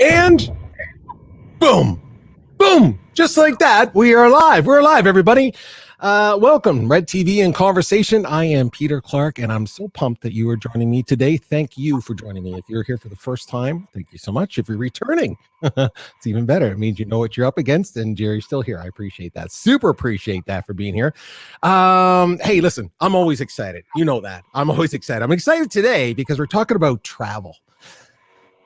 And boom, boom, just like that, we are live. We're live, everybody. Welcome, Red TV and Conversation. I am Peter Clark, and I'm so pumped that you are joining me today. Thank you for joining me. If you're here for the first time, thank you so much. If you're returning, it's even better. It means you know what you're up against, and Jerry's still here. I appreciate that. Super appreciate that for being here. Hey, listen, I'm always excited. You know that. I'm always excited. I'm excited today because we're talking about travel.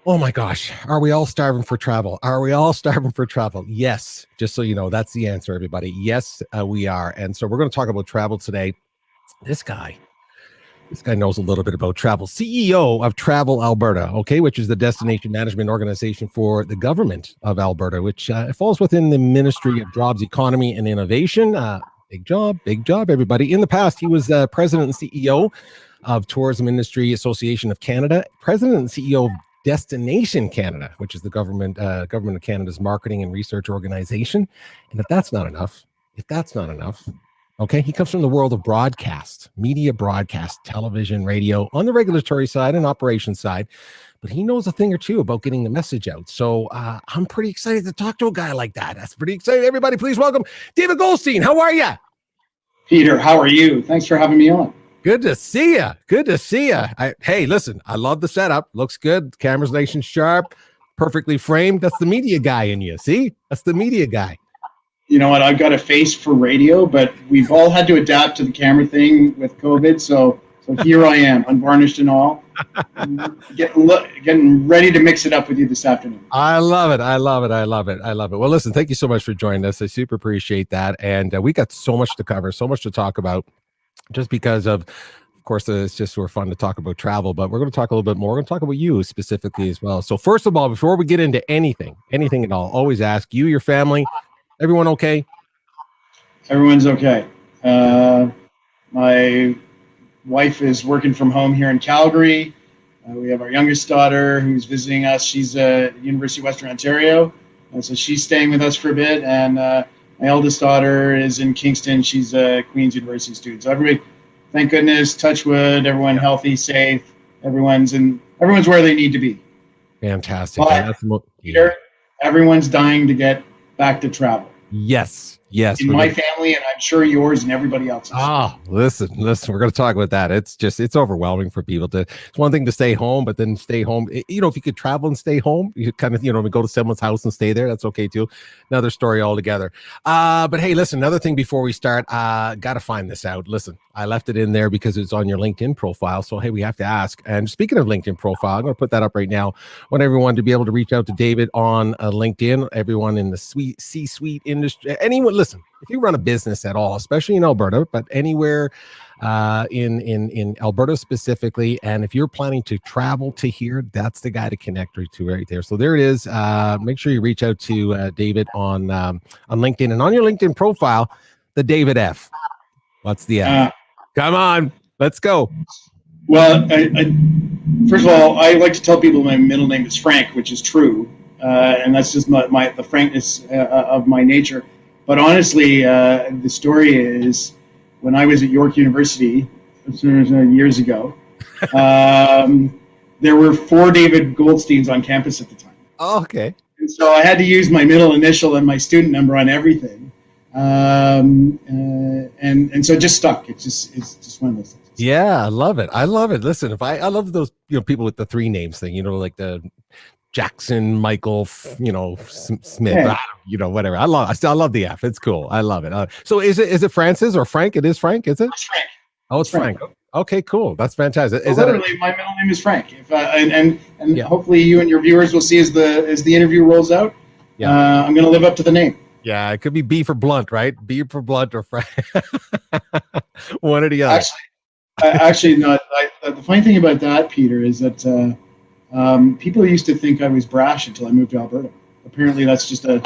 Oh my gosh, are we all starving for travel? Are we all starving for travel? Yes, just so you know, that's the answer, everybody. Yes, we are. And so we're going to talk about travel today. This guy knows a little bit about travel. CEO of Travel Alberta, okay, which is the destination management organization for the government of Alberta, which falls within the Ministry of Jobs, Economy and Innovation. Big job, everybody. In the past, he was president and CEO of Tourism Industry Association of Canada, president and CEO of Destination Canada, which is the government of Canada's marketing and research organization. And if that's not enough, okay, he comes from the world of broadcast, media broadcast, television, radio, on the regulatory side and operations side, but he knows a thing or two about getting the message out. So I'm pretty excited to talk to a guy like that. That's pretty exciting. Everybody, please welcome David Goldstein. How are you? Peter, how are you? Thanks for having me on. Good to see you. Good to see you. Hey, listen, I love the setup. Looks good. Camera's nice and sharp, perfectly framed. That's the media guy in you. See? That's the media guy. You know what? I've got a face for radio, but we've all had to adapt to the camera thing with COVID. So here I am, unvarnished and all, getting ready to mix it up with you this afternoon. I love it. Well, listen, thank you so much for joining us. I super appreciate that. And we got so much to cover, so much to talk about. Just because of course, it's just sort of fun to talk about travel, but we're going to talk a little bit more. We're going to talk about you specifically as well. So first of all, before we get into anything at all, always ask you, your family, everyone okay? Everyone's okay. My wife is working from home here in Calgary. We have our youngest daughter who's visiting us. She's at University of Western Ontario, and so she's staying with us for a bit. And my eldest daughter is in Kingston. She's a Queen's University student. So everybody, thank goodness, touch wood, everyone healthy, safe. Everyone's where they need to be. Fantastic. But, Peter, everyone's dying to get back to travel. Yes. In my family, and I'm sure yours and everybody else's. Listen, we're going to talk about that. It's overwhelming for people it's one thing to stay home, but then stay home. If you could travel and stay home, you kind of, go to someone's house and stay there. That's okay too. Another story altogether. But hey, listen, another thing before we start, got to find this out. Listen, I left it in there because it's on your LinkedIn profile. So, hey, we have to ask. And speaking of LinkedIn profile, I'm going to put that up right now. I want everyone to be able to reach out to David on LinkedIn, everyone in the C-suite industry, anyone, listen, if you run a business at all, especially in Alberta, but anywhere in Alberta specifically, and if you're planning to travel to here, that's the guy to connect to right there. So there it is. Make sure you reach out to David on LinkedIn, and on your LinkedIn profile, the David F. What's the F? Come on, let's go. Well, first of all, I like to tell people my middle name is Frank, which is true, and that's just the frankness of my nature. But honestly, the story is when I was at York University years ago, there were 4 David Goldsteins on campus at the time. Oh, okay. And so I had to use my middle initial and my student number on everything. And so it just stuck. It's just one of those things. Yeah, I love it. Listen, I love those people with the 3 names thing, like the Jackson, Michael, Smith, Yeah. Whatever. I love the F. It's cool. I love it. So is it Francis or Frank? It is Frank, is it? It's Frank. Oh, it's Frank. Okay, cool. That's fantastic. So literally, my middle name is Frank. If and Yeah. hopefully you and your viewers will see as the interview rolls out. Yeah. I'm going to live up to the name. Yeah, it could be B for blunt, right? B for blunt or Frank. One or the other. Actually, no. The funny thing about that, Peter, is that people used to think I was brash until I moved to Alberta. Apparently, I'm just an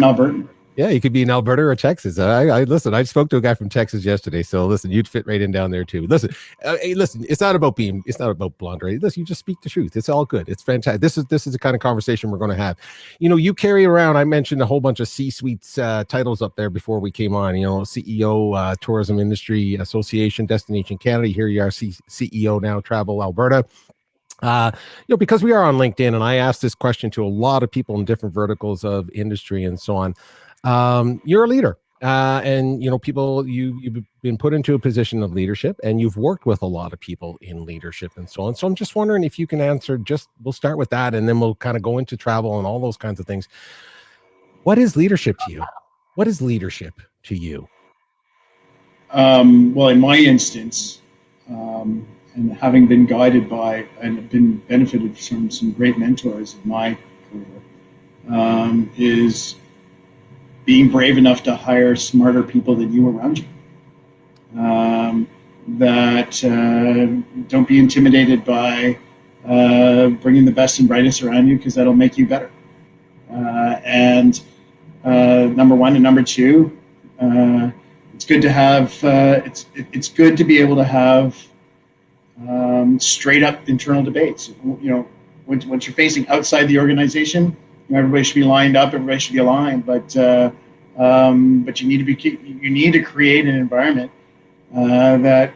Albertan. Yeah, you could be in Alberta or Texas. I listen. I spoke to a guy from Texas yesterday, so listen, you'd fit right in down there too. Listen, hey, listen. It's not about blunt, right? Listen, you just speak the truth. It's all good. It's fantastic. This is the kind of conversation we're going to have. You know, you carry around. I mentioned a whole bunch of C-suites titles up there before we came on. You know, CEO, Tourism Industry Association, Destination Canada. Here you are, CEO now, Travel Alberta. Because we are on LinkedIn, and I asked this question to a lot of people in different verticals of industry and so on. You're a leader, and people you've been put into a position of leadership, and you've worked with a lot of people in leadership and so on. So I'm just wondering if you can answer. We'll start with that, and then we'll kind of go into travel and all those kinds of things. What is leadership to you? What is leadership to you? Well, in my instance, and having been guided by and been benefited from some great mentors in my career, is being brave enough to hire smarter people than you around you. That don't be intimidated by bringing the best and brightest around you, because that'll make you better. And number one, and number two, it's good to have. It's good to be able to have straight up internal debates. Once you're facing outside the organization, everybody should be lined up. Everybody should be aligned. But you need to create an environment that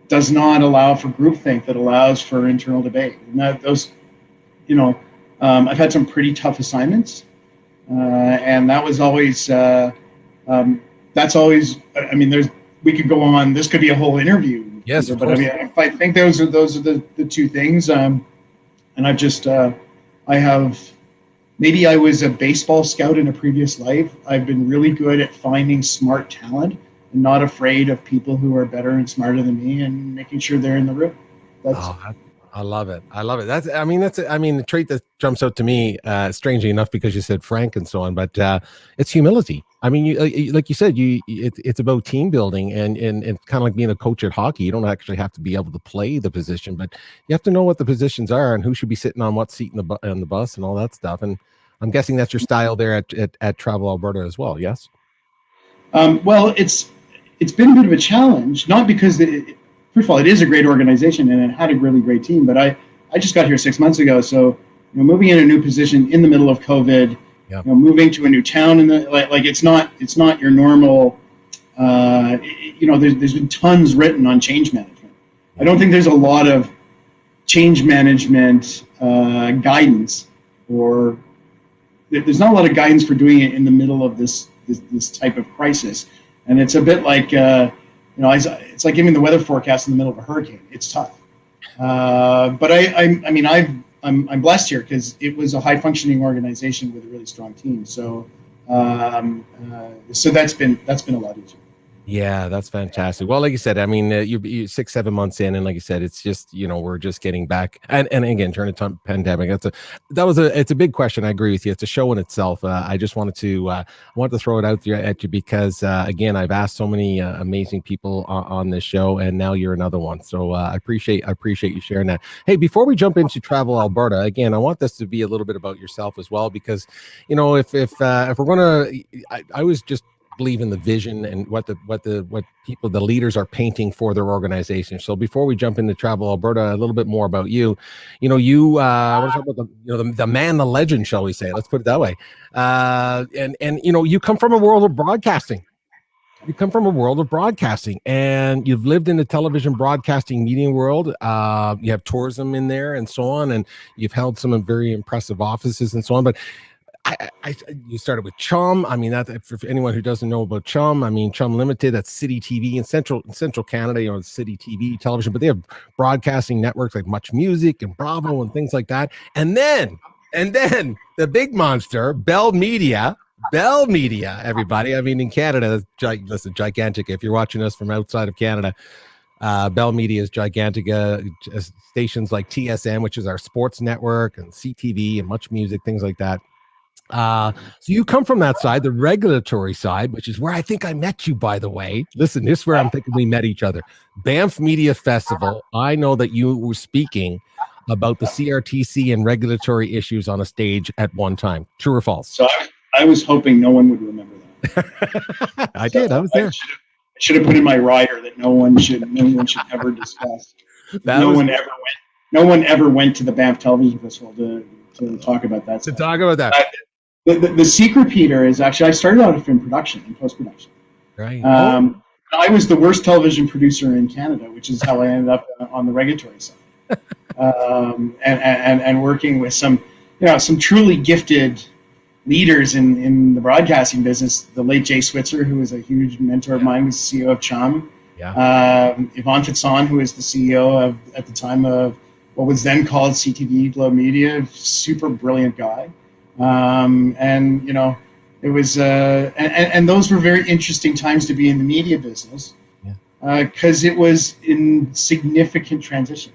does not allow for groupthink, that allows for internal debate. And I've had some pretty tough assignments, and that was always. That's always. I mean, we could go on. This could be a whole interview. Yes, but I mean, I think those are the two things. And I've just maybe I was a baseball scout in a previous life. I've been really good at finding smart talent and not afraid of people who are better and smarter than me, and making sure they're in the room. I love it. That's the trait that jumps out to me, strangely enough, because you said Frank and so on, but it's humility. I mean, like you said, it's about team building and kind of like being a coach at hockey. You don't actually have to be able to play the position, but you have to know what the positions are and who should be sitting on what seat in the bus and all that stuff. And I'm guessing that's your style there at Travel Alberta as well. Yes. Well, it's been a bit of a challenge, not because first of all, it is a great organization and it had a really great team, but I just got here 6 months ago. So, moving in a new position in the middle of COVID, yeah. Moving to a new town, and it's not your normal. There's been tons written on change management. I don't think there's a lot of change management guidance, or there's not a lot of guidance for doing it in the middle of this type of crisis. And it's a bit like it's like giving the weather forecast in the middle of a hurricane. It's tough. But I'm blessed here, because it was a high functioning organization with a really strong team. So so that's been a lot easier. Yeah, that's fantastic. Well, like you said, I mean, you're 6-7 months in, and like you said, it's just we're just getting back, and again, during the pandemic, it's a big question. I agree with you. It's a show in itself. I just wanted to throw it out there at you, because again, I've asked so many amazing people on this show, and now you're another one. So I appreciate you sharing that. Hey, before we jump into Travel Alberta, again, I want this to be a little bit about yourself as well, because if we're gonna, I was just believe in the vision and what people, the leaders, are painting for their organization. So before we jump into Travel Alberta, a little bit more about you. I want to talk about the man, the legend, shall we say? Let's put it that way. And you come from a world of broadcasting. And you've lived in the television broadcasting media world. You have tourism in there and so on, and you've held some very impressive offices and so on. But you started with 𝘂𝗶. I mean, that for anyone who doesn't know about 𝘂𝗶, I mean, 𝘂𝗶 Limited, that's City TV in Central Canada, City TV television, but they have broadcasting networks like Much Music and Bravo and things like that. And then the big monster, Bell Media, Bell Media, everybody. I mean, in Canada, listen, gigantic. If you're watching us from outside of Canada, Bell Media is gigantic. Stations like TSN, which is our sports network, and CTV, and Much Music, things like that. So you come from that side, the regulatory side, which is where I think I met you, by the way. Listen, this is where I'm thinking we met each other. Banff Media Festival. I know that you were speaking about the CRTC and regulatory issues on a stage at one time. True or false? So I was hoping no one would remember that. I did. I was there. I should have put in my rider that no one should ever discuss. No one ever went to the Banff Television Festival to talk about that. To talk about that. The 𝘂𝗶𝘁𝗵 is actually, I started out in production, in post-production. Right. I was the worst television producer in Canada, which is how I ended up on the regulatory side. And working with some truly gifted leaders in the broadcasting business. The late Jay Switzer, who was a huge mentor of mine, was CEO of 𝘄𝗶𝘁𝗵. Yeah. 𝘂𝗶𝘃𝗲𝗵, who is the CEO at the time of what was then called 𝘂𝗶𝘃𝗲𝗄 Media, super brilliant guy. And it was and those were very interesting times to be in the media business, because it was in significant transition,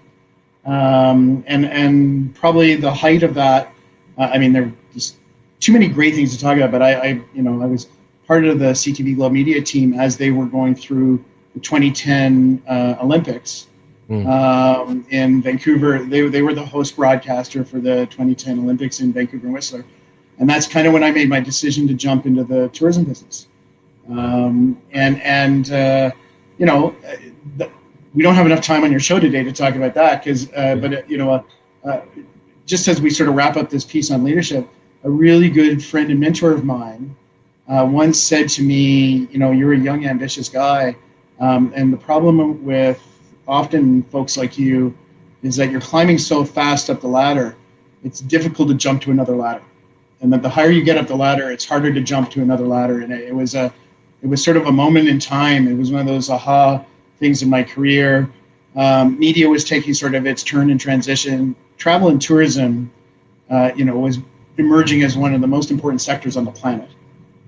and probably the height of that. I mean, there were just too many great things to talk about, but I was part of the 𝘂𝗶𝘃𝗲𝗄 Media team as they were going through the 2010 Olympics. In Vancouver. They were the host broadcaster for the 2010 Olympics in Vancouver and Whistler. And that's kind of when I made my decision to jump into the tourism business. We don't have enough time on your show today to talk about that, but just as we sort of wrap up this piece on leadership, a really good friend and mentor of mine once said to me, you're a young, ambitious guy, and the problem with often folks like you is that you're climbing so fast up the ladder, it's difficult to jump to another ladder. And that the higher you get up the ladder, it's harder to jump to another ladder. And it was sort of a moment in time. It was one of those aha things in my career. Media was taking sort of its turn in transition. Travel and tourism, was emerging as one of the most important sectors on the planet.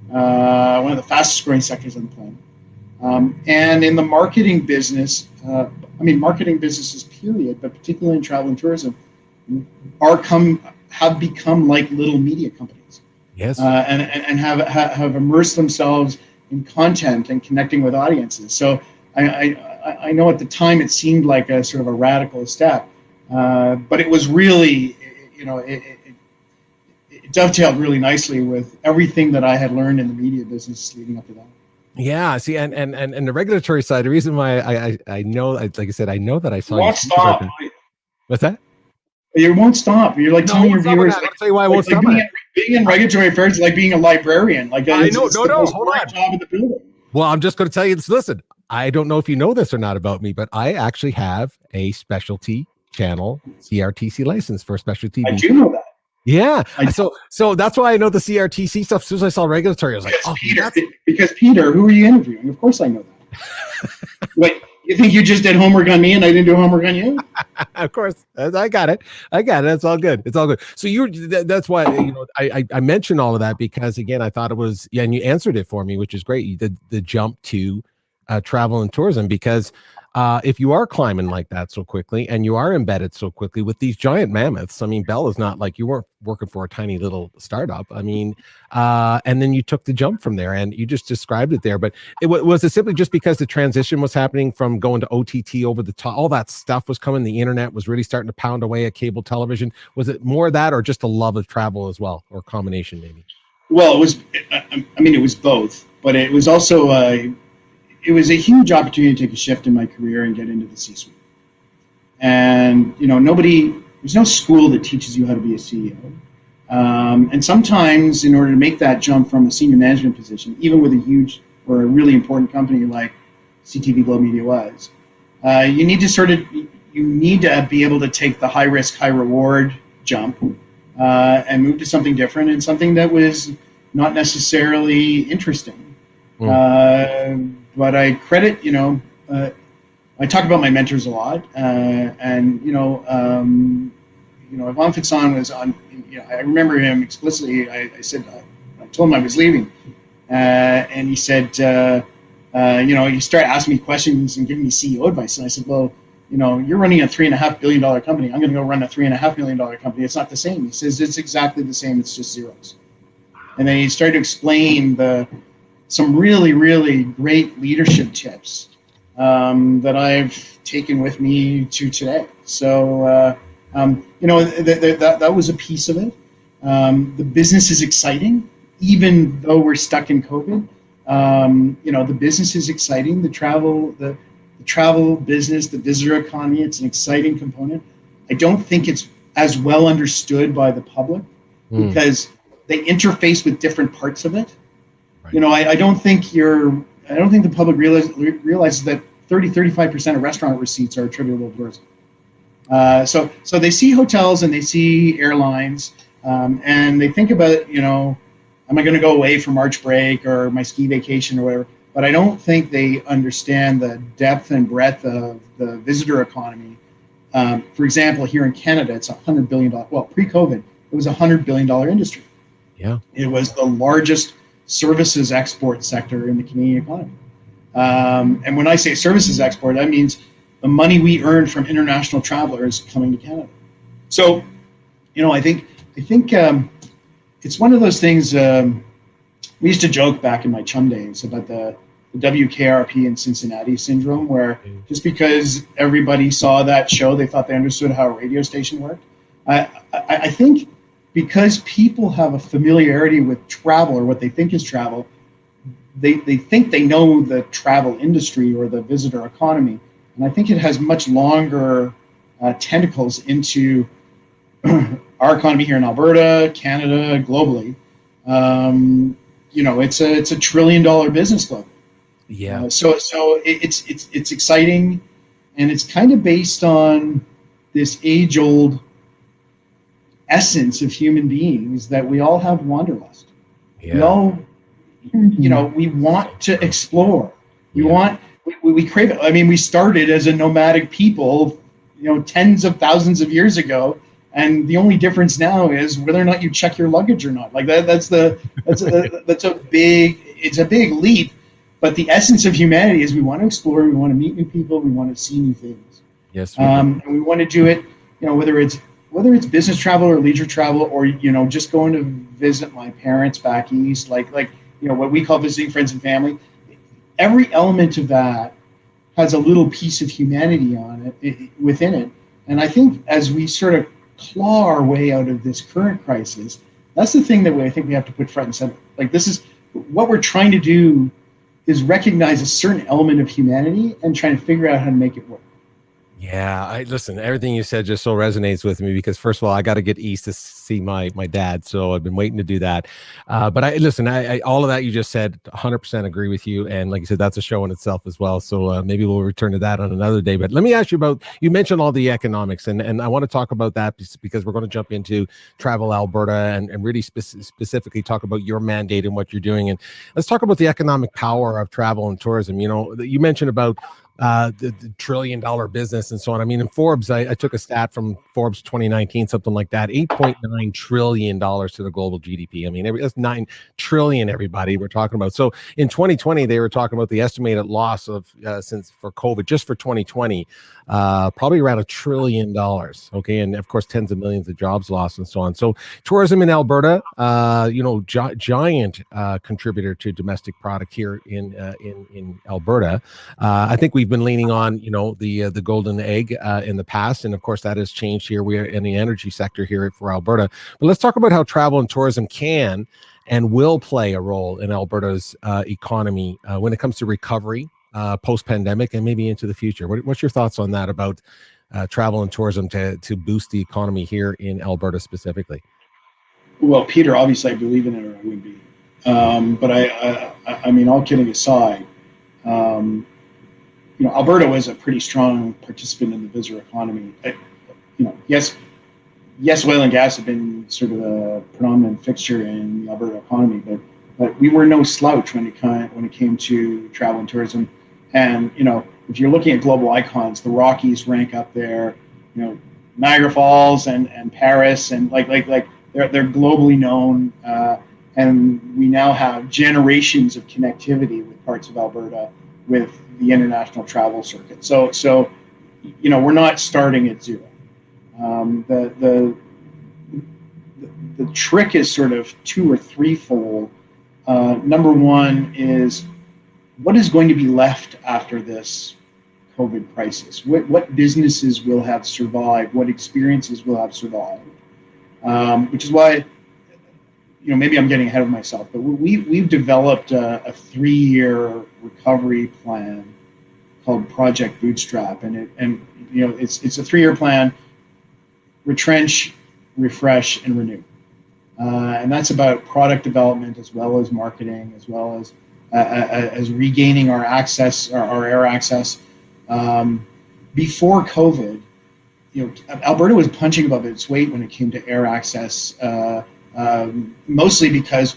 One of the fastest growing sectors on the planet. And in the marketing business, marketing businesses period, but particularly in travel and tourism, have become like little media companies. Yes. And have immersed themselves in content and connecting with audiences. So I know at the time it seemed like a sort of a radical step, but it was really, it dovetailed really nicely with everything that I had learned in the media business leading up to that. Yeah, see, and the regulatory side, the reason why I know, like I said, I know that I saw you. Won't stop. What's that? You won't stop. You're like telling your viewers. I'll tell you why I won't stop. Being in regulatory affairs is like being a librarian. Like I know. Hold on. Job of the building. Well, I'm just going to tell you this. Listen, I don't know if you know this or not about me, but I actually have a specialty channel CRTC license for specialty TV. I do know that. Yeah. So that's why I know the CRTC stuff. As soon as I saw regulatory, I was like, because Peter, who are you interviewing? Of course I know that. Wait, you think you just did homework on me and I didn't do homework on you? Of course. I got it. It's all good. So that's why, I mentioned all of that because again, I thought it was, and you answered it for me, which is great. You did the jump to travel and tourism because if you are climbing like that so quickly and you are embedded so quickly with these giant mammoths, I mean, Bell is not like you weren't working for a tiny little startup. I mean, and then you took the jump from there and you just described it there. But was it simply just because the transition was happening from going to OTT over the top, all that stuff was coming, the internet was really starting to pound away at cable television? Was it more that or just a love of travel as well, or a combination maybe? Well, it was both, but it was also it was a huge opportunity to take a shift in my career and get into the C-suite. And, there's no school that teaches you how to be a CEO. And sometimes in order to make that jump from a senior management position, even with a huge or a really important company like 𝘂𝗶𝘃𝗲𝗄 Media was, you need to be able to take the high risk, high reward jump and move to something different and something that was not necessarily interesting. But I credit, I talk about my mentors a lot, and 𝘂𝗶𝘃𝗵 was on. I remember him explicitly. I said, I told him I was leaving. And he said, you start asking me questions and giving me CEO advice. And I said, well, you're running a $3.5 billion company. I'm going to go run a $3.5 million company. It's not the same. He says, it's exactly the same. It's just zeros. And then he started to explain some really, really great leadership tips that I've taken with me to today. So, that was a piece of it. The business is exciting, even though we're stuck in COVID. The business is exciting. The travel business, the visitor economy, it's an exciting component. I don't think it's as well understood by the public because they interface with different parts of it. Right. I don't think the public realizes that 35% of restaurant receipts are attributable to tourism. So they see hotels and they see airlines, and they think about, am I going to go away for March break or my ski vacation or whatever? But I don't think they understand the depth and breadth of the visitor economy. For example, here in Canada, it's $100 billion. Well, pre-COVID, it was a $100 billion industry. Yeah, it was the largest services export sector in the Canadian economy. And when I say services export, that means the money we earn from international travelers coming to Canada. So, I think it's one of those things. We used to joke back in my chum days about the 𝗟𝗶𝘃𝗵 in Cincinnati syndrome, where just because everybody saw that show, they thought they understood how a radio station worked. I think because people have a familiarity with travel or what they think is travel, they think they know the travel industry or the visitor economy. And I think it has much longer tentacles into our economy here in Alberta, Canada, globally. It's a $1 trillion business globally. Yeah. So it's exciting, and it's kind of based on this age-old essence of human beings that we all have wanderlust. Yeah. We all, we want to explore. We crave it. I mean, we started as a nomadic people, tens of thousands of years ago, and the only difference now is whether or not you check your luggage or not. Like that's a big leap. But the essence of humanity is we want to explore, we want to meet new people, we want to see new things. Yes. And we want to do it, whether it's business travel or leisure travel, or just going to visit my parents back east, like what we call visiting friends and family. Every element of that has a little piece of humanity on it within it. And I think as we sort of claw our way out of this current crisis, that's the thing that I think we have to put front and center. Like, this is what we're trying to do, is recognize a certain element of humanity and trying to figure out how to make it work. Yeah, listen, everything you said just so resonates with me because, first of all, I got to get east to see my dad, so I've been waiting to do that. But I all of that you just said, 100% agree with you, and like you said, that's a show in itself as well. So maybe we'll return to that on another day. But let me ask you about, you mentioned all the economics, and I want to talk about that because we're going to jump into Travel Alberta and really specifically talk about your mandate and what you're doing. And let's talk about the economic power of travel and tourism. You mentioned about the $1 trillion business and so on. I mean, in Forbes, I took a stat from Forbes 2019, something like that, $8.9 trillion to the global GDP. I mean, that's 9 trillion, everybody we're talking about. So in 2020, they were talking about the estimated loss of for COVID, just for 2020, probably around $1 trillion. Okay. And of course, tens of millions of jobs lost and so on. So tourism in Alberta, giant contributor to domestic product here in Alberta. I think we've been leaning on, the golden egg in the past. And of course, that has changed here. We are in the energy sector here for Alberta. But let's talk about how travel and tourism can and will play a role in Alberta's economy when it comes to recovery post-pandemic and maybe into the future. What's your thoughts on that about travel and tourism to boost the economy here in Alberta specifically? Well, Peter, obviously I believe in it, or I would be. But I mean, all kidding aside, Alberta was a pretty strong participant in the visitor economy. Yes, oil and gas have been sort of a predominant fixture in the Alberta economy, but we were no slouch when it came to travel and tourism. And if you're looking at global icons, the Rockies rank up there. Niagara Falls and Paris, and like they're globally known. and we now have generations of connectivity with parts of Alberta with the international travel circuit. So we're not starting at zero. The trick is sort of two or threefold. Number one is, what is going to be left after this COVID crisis? What businesses will have survived? What experiences will have survived? Which is why, maybe I'm getting ahead of myself, but we've developed a 3-year recovery plan called Project Bootstrap, and it's a 3-year plan: retrench, refresh, and renew. And that's about product development as well as marketing, as well as regaining our access, our air access. Before COVID, Alberta was punching above its weight when it came to air access, mostly because,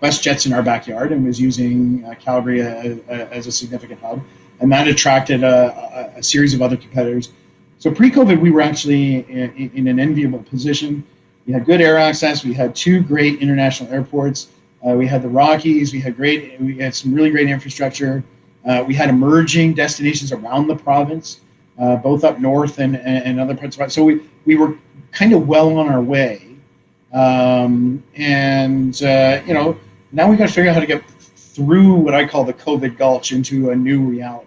WestJet's in our backyard and was using Calgary as a significant hub, and that attracted a series of other competitors. So pre-COVID, we were actually in an enviable position. We had good air access. We had 2 great international airports. We had the Rockies. We had some really great infrastructure. We had emerging destinations around the province, both up north and other parts of it. So we were kind of well on our way. Now we got to figure out how to get through what I call the COVID gulch into a new reality.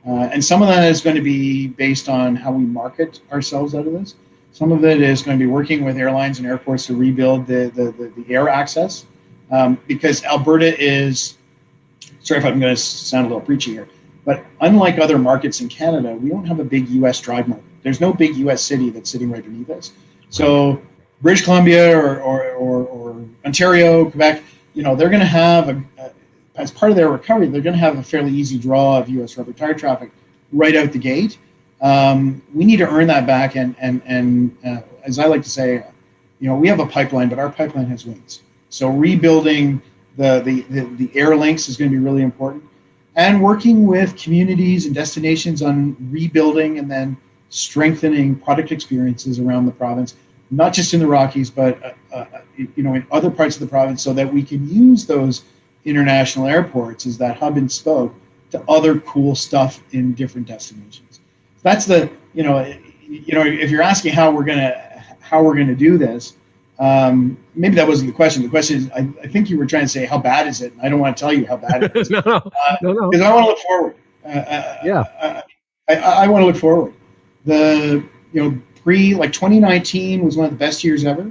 And some of that is going to be based on how we market ourselves out of this. Some of it is going to be working with airlines and airports to rebuild the air access, because Alberta is, sorry if I'm going to sound a little preachy here, but unlike other markets in Canada, we don't have a big U.S. drive market. There's no big U.S. city that's sitting right beneath us. So British Columbia or Ontario, Quebec, they're going to have, as part of their recovery, they're going to have a fairly easy draw of U.S. rubber tire traffic right out the gate. We need to earn that back, and as I like to say, we have a pipeline, but our pipeline has wings. So rebuilding the air links is going to be really important, and working with communities and destinations on rebuilding and then strengthening product experiences around the province, not just in the Rockies, but in other parts of the province, so that we can use those international airports as that hub and spoke to other cool stuff in different destinations. That's the if you're asking how we're gonna do this, maybe that wasn't the question. The question is, I think you were trying to say, how bad is it? And I don't want to tell you how bad it is. No. Because I want to look forward. I want to look forward. Pre 2019 was one of the best years ever.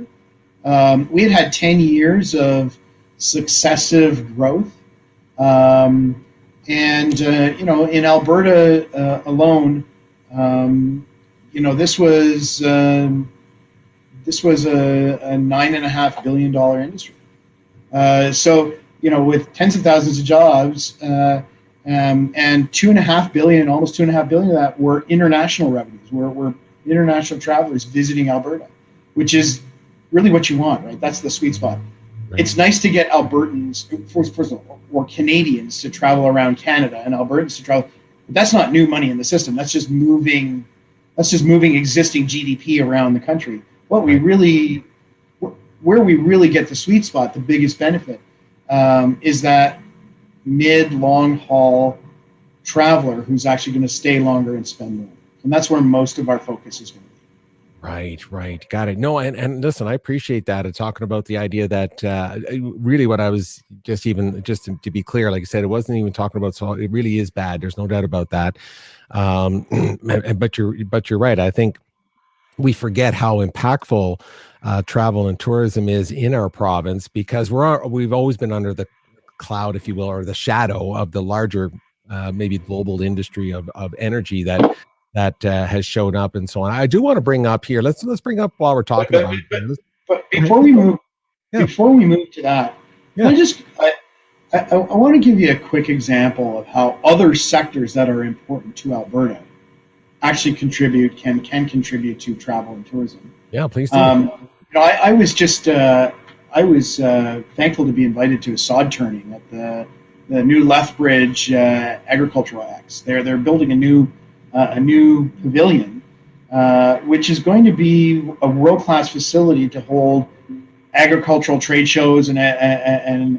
We had 10 years of successive growth, and in Alberta alone, this was a $9.5 billion industry. So with tens of thousands of jobs, and almost 2.5 billion of that were international revenues. We're international travelers visiting Alberta, which is really what you want, right? That's the sweet spot. Right. It's nice to get Albertans, first of all, or Canadians to travel around Canada and Albertans to travel. But that's not new money in the system. That's just moving existing GDP around the country. Where we really get the sweet spot, the biggest benefit, is that mid-long haul traveler who's actually going to stay longer and spend more. And that's where most of our focus is going to be. Right. Got it. No, and listen, I appreciate that. Talking about the idea that really what I was just to be clear, like I said, it wasn't even talking about, so it really is bad. There's no doubt about that. But you're right. I think we forget how impactful travel and tourism is in our province, because we've always been under the cloud, if you will, or the shadow of the larger maybe global industry of energy that has shown up and so on. I do want to bring up here. Let's bring up while we're talking about it. But before we move to that, I want to give you a quick example of how other sectors that are important to Alberta actually can contribute to travel and tourism. Yeah, please do. I was thankful to be invited to a sod turning at the new Lethbridge Agricultural X. They're building a new pavilion, which is going to be a world-class facility to hold agricultural trade shows and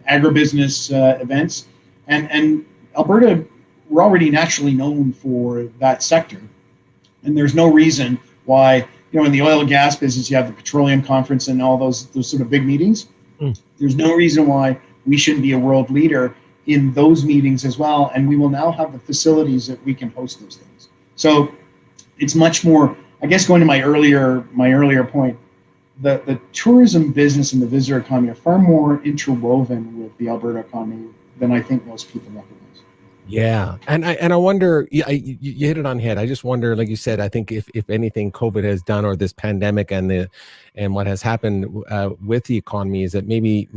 agribusiness events. And Alberta, we're already naturally known for that sector. And there's no reason why, in the oil and gas business, you have the petroleum conference and all those sort of big meetings. There's no reason why we shouldn't be a world leader in those meetings as well. And we will now have the facilities that we can host those things. So it's much more, I guess, going to my earlier point, the tourism business and the visitor economy are far more interwoven with the Alberta economy than I think most people recognize. Yeah, and I wonder, you hit it on the head. I just wonder, like you said, I think if anything COVID has done, or this pandemic and what has happened with the economy, is that maybe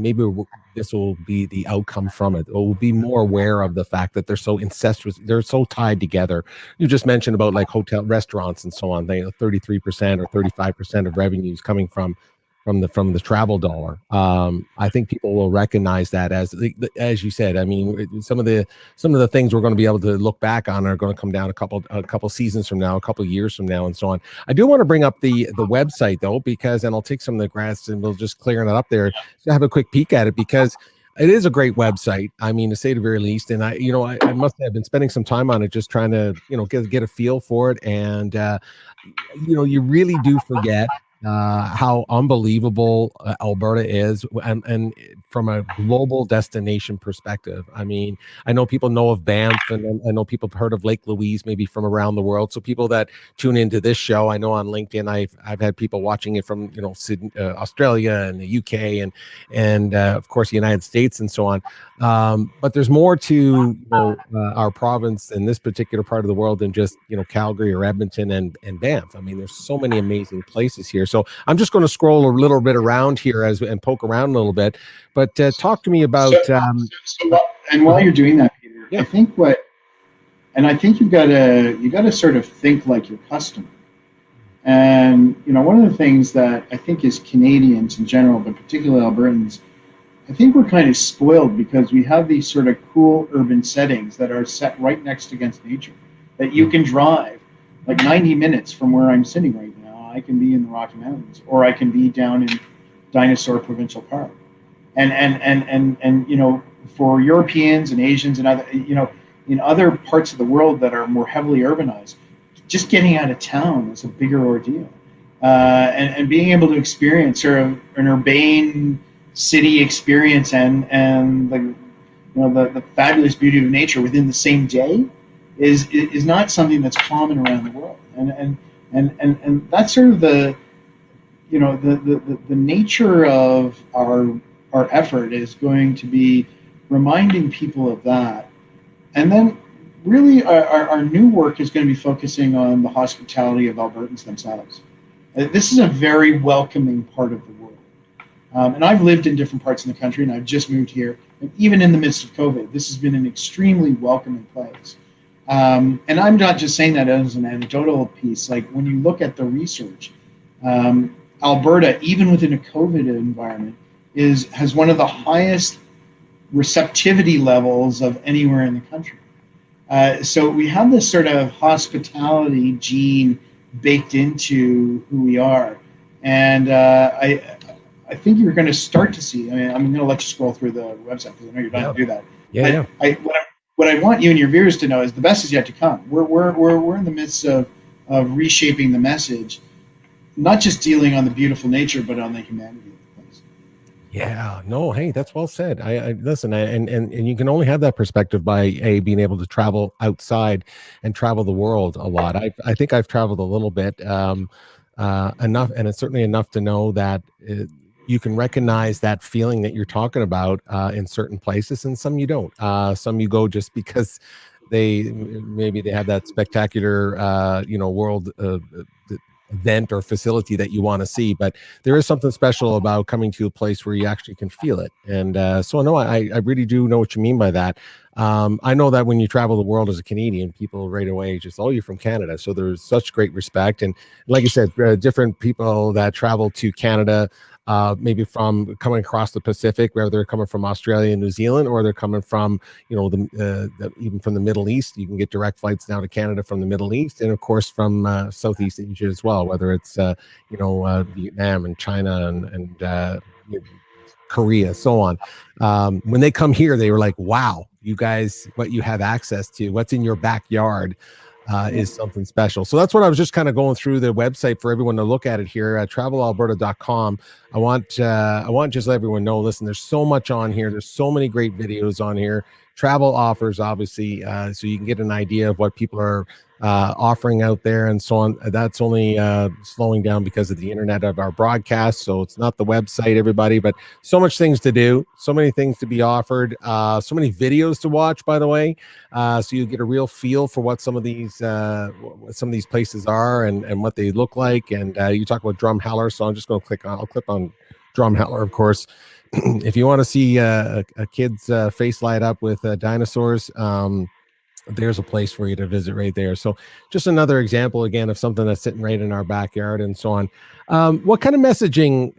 this will be the outcome from it. We'll be more aware of the fact that they're so incestuous, they're so tied together. You just mentioned about like hotel, restaurants, and so on. They 33% or 35% of revenues coming from the travel dollar. I think people will recognize that as you said. I mean, some of the things we're going to be able to look back on are going to come down a couple seasons from now, a couple years from now, and so on. I do want to bring up the website though, because, and I'll take some of the graphs and we'll just clear it up there to have a quick peek at it, because it is a great website. I mean, to say the very least. And I must have been spending some time on it, just trying to get a feel for it. And you really do forget how unbelievable Alberta is, and from a global destination perspective. I mean, I know people know of Banff, and I know people have heard of Lake Louise, maybe from around the world. So people that tune into this show, I know on LinkedIn, I've had people watching it from Sydney, Australia, and the UK, and of course the United States, and so on. But there's more to our province in this particular part of the world than just Calgary or Edmonton and Banff. I mean, there's so many amazing places here. So I'm just going to scroll a little bit around here and poke around a little bit. But talk to me about. And while you're doing that, Peter, yeah. I think you've got to sort of think like your customer. And one of the things that I think is Canadians in general, but particularly Albertans, I think we're kind of spoiled because we have these sort of cool urban settings that are set right next against nature, that you can drive like 90 minutes from where I'm sitting right now. I can be in the Rocky Mountains, or I can be down in Dinosaur Provincial Park. And for Europeans and Asians and other, in other parts of the world that are more heavily urbanized, just getting out of town is a bigger ordeal. And being able to experience sort of an urbane city experience and the fabulous beauty of nature within the same day is not something that's common around the world. And that's sort of the nature of our effort is going to be reminding people of that. And then really our new work is going to be focusing on the hospitality of Albertans themselves. This is a very welcoming part of the world. And I've lived in different parts of the country, and I've just moved here. And even in the midst of COVID, this has been an extremely welcoming place. And I'm not just saying that as an anecdotal piece. Like when you look at the research, Alberta, even within a COVID environment, has one of the highest receptivity levels of anywhere in the country. So we have this sort of hospitality gene baked into who we are. And I think you're going to start to see, I'm going to let you scroll through the website because I know you're going to do that. Yeah. What I want you and your viewers to know is the best is yet to come. We're in the midst of reshaping the message, not just dealing on the beautiful nature, but on the humanity of the place. Yeah, no, hey, that's well said. I listen, and you can only have that perspective by being able to travel outside and travel the world a lot. I think I've traveled a little bit, enough, and it's certainly enough to know that you can recognize that feeling that you're talking about in certain places, and some you don't. Some you go just because maybe they have that spectacular world event or facility that you want to see, but there is something special about coming to a place where you actually can feel it. And so no, I really do know what you mean by that. I know that when you travel the world as a Canadian, people right away just, oh, you're from Canada. So there's such great respect. And like you said, different people that travel to Canada maybe from coming across the Pacific, whether they're coming from Australia and New Zealand, or they're coming from, even from the Middle East. You can get direct flights now to Canada from the Middle East, and of course from Southeast Asia as well, whether it's Vietnam and China and Korea, so on. When they come here, they were like, wow, you guys, what you have access to, what's in your backyard is something special. So that's what I was just kind of going through the website for everyone to look at it here at travelalberta.com. I want just let everyone know, listen, there's so much on here. There's so many great videos on here. Travel offers, obviously, so you can get an idea of what people are offering out there and so on. That's only slowing down because of the internet of our broadcast. So it's not the website, everybody, but so much things to do, so many things to be offered, so many videos to watch, by the way. So you get a real feel for what some of these places are and what they look like. And you talk about Drumheller, so I'm just going to click on Drumheller, of course. If you want to see a kid's face light up with dinosaurs, there's a place for you to visit right there. So just another example, again, of something that's sitting right in our backyard and so on. What kind of messaging,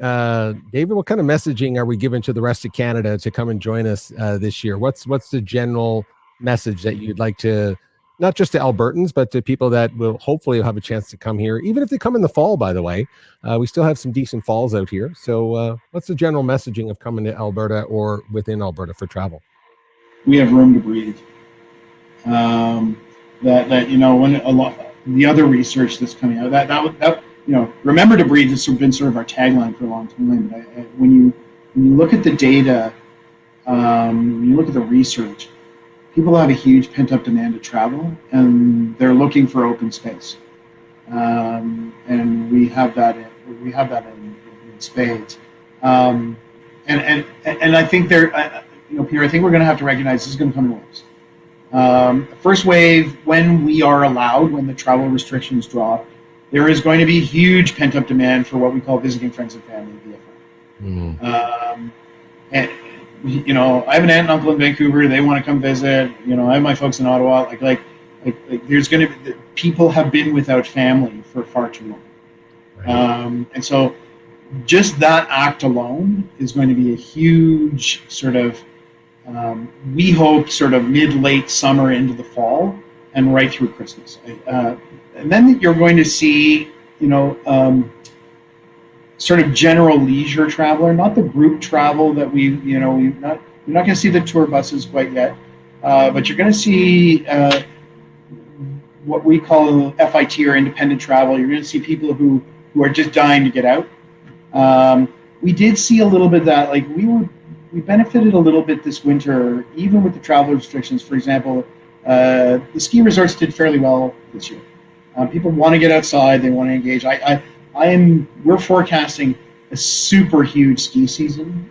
David, what kind of messaging are we giving to the rest of Canada to come and join us this year? What's the general message that you'd like to, not just to Albertans, but to people that will hopefully have a chance to come here, even if they come in the fall, by the way? We still have some decent falls out here. So what's the general messaging of coming to Alberta or within Alberta for travel? We have room to breathe. When a lot the other research that's coming out, that remember to breathe has been sort of our tagline for a long time. But when you look at the data, when you look at the research, people have a huge pent up demand to travel, and they're looking for open space, and we have that in spades. And I think Peter, I think we're going to have to recognize this is going to come in waves. First wave, when we are allowed, when the travel restrictions drop, there is going to be huge pent-up demand for what we call visiting friends and family VFR. And I have an aunt and uncle in Vancouver. They want to come visit. I have my folks in Ottawa. Like there's going to be, people have been without family for far too long. Right. And so just that act alone is going to be a huge sort of, we hope sort of mid-late summer into the fall and right through Christmas. And then you're going to see, sort of general leisure traveler, not the group travel that you're not going to see the tour buses quite yet, but you're going to see what we call FIT or independent travel. You're going to see people who are just dying to get out. We did see a little bit of that, like we benefited a little bit this winter, even with the travel restrictions. For example, the ski resorts did fairly well this year. People want to get outside, they want to engage. We're forecasting a super huge ski season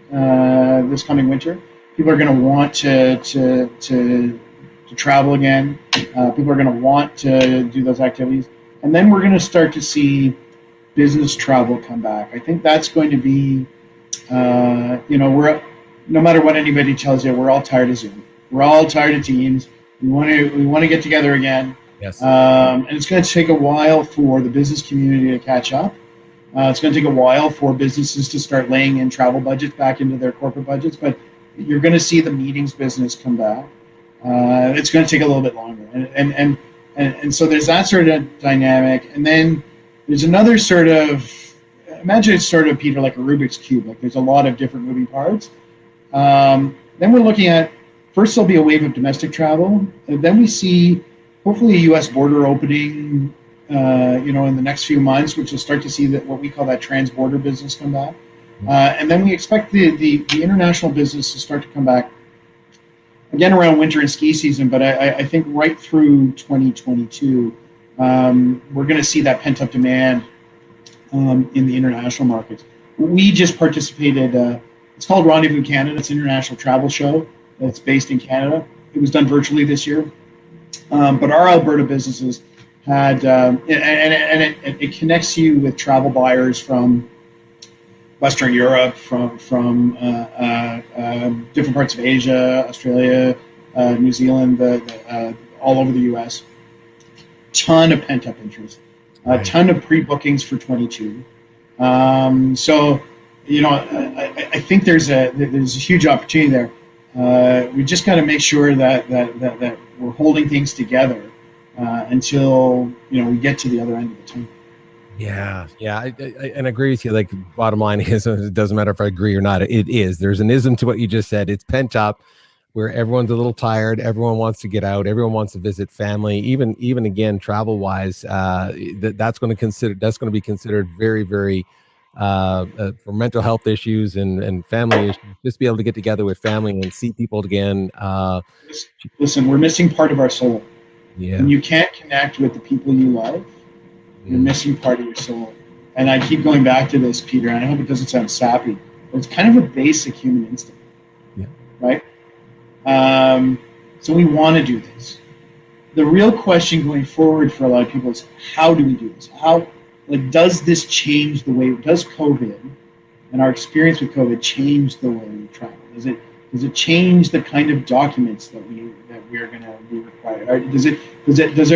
this coming winter. People are going to want to travel again. People are going to want to do those activities, and then we're going to start to see business travel come back. I think that's going to be, no matter what anybody tells you, we're all tired of Zoom. We're all tired of Teams. We want to get together again. Yes. And it's going to take a while for the business community to catch up. It's going to take a while for businesses to start laying in travel budgets back into their corporate budgets, but you're going to see the meetings business come back. It's going to take a little bit longer. And so there's that sort of dynamic. And then there's another sort of, imagine it's sort of, Peter, like a Rubik's Cube. Like there's a lot of different moving parts. Then we're looking at, first there'll be a wave of domestic travel, and then we see hopefully a U.S. border opening, in the next few months, which will start to see that what we call that trans-border business come back. And then we expect the international business to start to come back again around winter and ski season, but I think right through 2022, we're going to see that pent-up demand in the international markets. We just participated, it's called Rendezvous Canada. It's an international travel show that's based in Canada. It was done virtually this year. But our Alberta businesses had, it connects you with travel buyers from Western Europe, from different parts of Asia, Australia, New Zealand, all over the U.S. Ton of pent-up interest, a ton of pre-bookings for 22. So I think there's a huge opportunity there. We just got to make sure that we're holding things together until we get to the other end of the tunnel. Yeah, I and agree with you. Like, bottom line is, it doesn't matter if I agree or not. It is. There's an ism to what you just said. It's pent up, where everyone's a little tired. Everyone wants to get out. Everyone wants to visit family. Even again, travel wise, that's going to be considered very, very for mental health issues and family issues. Just be able to get together with family and see people again. Listen, we're missing part of our soul. Yeah. When you can't connect with the people you love, you're missing part of your soul. And I keep going back to this, Peter, and I hope it doesn't sound sappy, but it's kind of a basic human instinct. Yeah. Right? So we want to do this. The real question going forward for a lot of people is, how do we do this? Does this change the way, does COVID and our experience with COVID change the way we travel? Does it change the kind of documents that we're going to be required? Or does it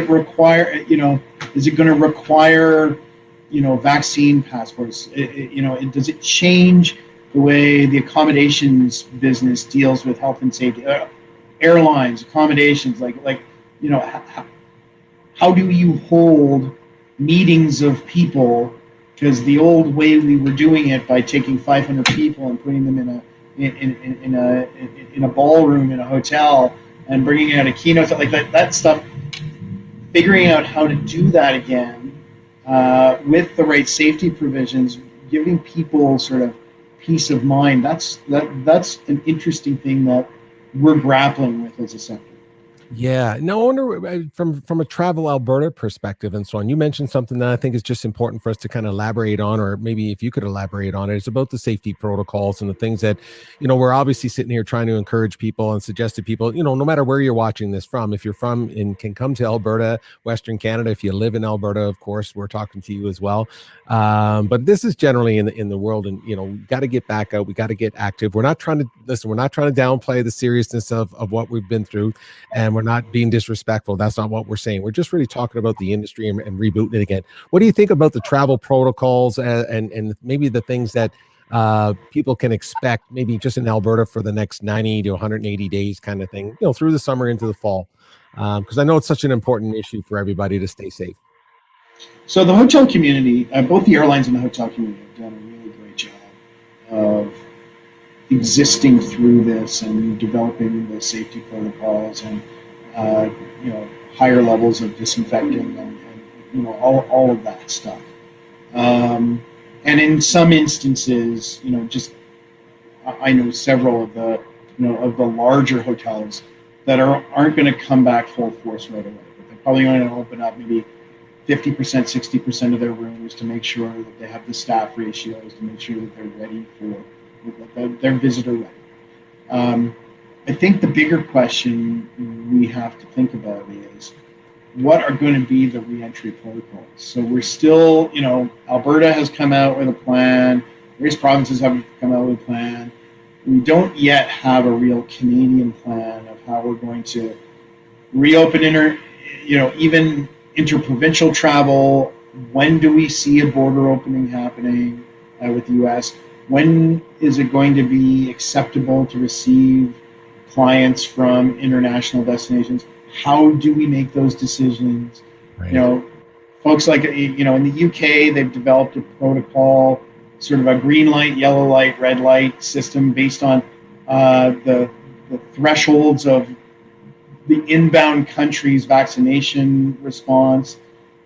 require, is it going to require, vaccine passports? Does it change the way the accommodations business deals with health and safety? Airlines, accommodations, how do you hold meetings of people? Because the old way we were doing it, by taking 500 people and putting them in a ballroom in a hotel and bringing out a keynote, like that stuff, figuring out how to do that again with the right safety provisions, giving people sort of peace of mind. That's an interesting thing that we're grappling with as a sector. Yeah. No, I wonder from a Travel Alberta perspective and so on, you mentioned something that I think is just important for us to kind of elaborate on, or maybe if you could elaborate on it. It's about the safety protocols and the things that, we're obviously sitting here trying to encourage people and suggest to people, no matter where you're watching this from, if you're from and can come to Alberta, Western Canada, if you live in Alberta, of course, we're talking to you as well. But this is generally in the world, and, we got to get back out. We got to get active. We're not trying to downplay the seriousness of what we've been through, and we're not being disrespectful. That's not what we're saying. We're just really talking about the industry and rebooting it again. What do you think about the travel protocols and maybe the things that people can expect, maybe just in Alberta for the next 90 to 180 days kind of thing, through the summer into the fall? Because I know it's such an important issue for everybody to stay safe. So the hotel community, both the airlines and the hotel community, have done a really great job of existing through this and developing the safety protocols and higher levels of disinfecting and all of that stuff. And in some instances, I know several of the larger hotels that aren't going to come back full force right away. But they're probably going to open up maybe 50%, 60% of their rooms to make sure that they have the staff ratios, to make sure that they're ready for their visitor ready. I think the bigger question we have to think about is, what are going to be the reentry protocols? So we're still, Alberta has come out with a plan. Various provinces have come out with a plan. We don't yet have a real Canadian plan of how we're going to reopen even interprovincial travel. When do we see a border opening happening with the U.S.? When is it going to be acceptable to receive clients from international destinations? How do we make those decisions? Right. Folks like, in the UK, they've developed a protocol, sort of a green light, yellow light, red light system based on the thresholds of the inbound country's vaccination response.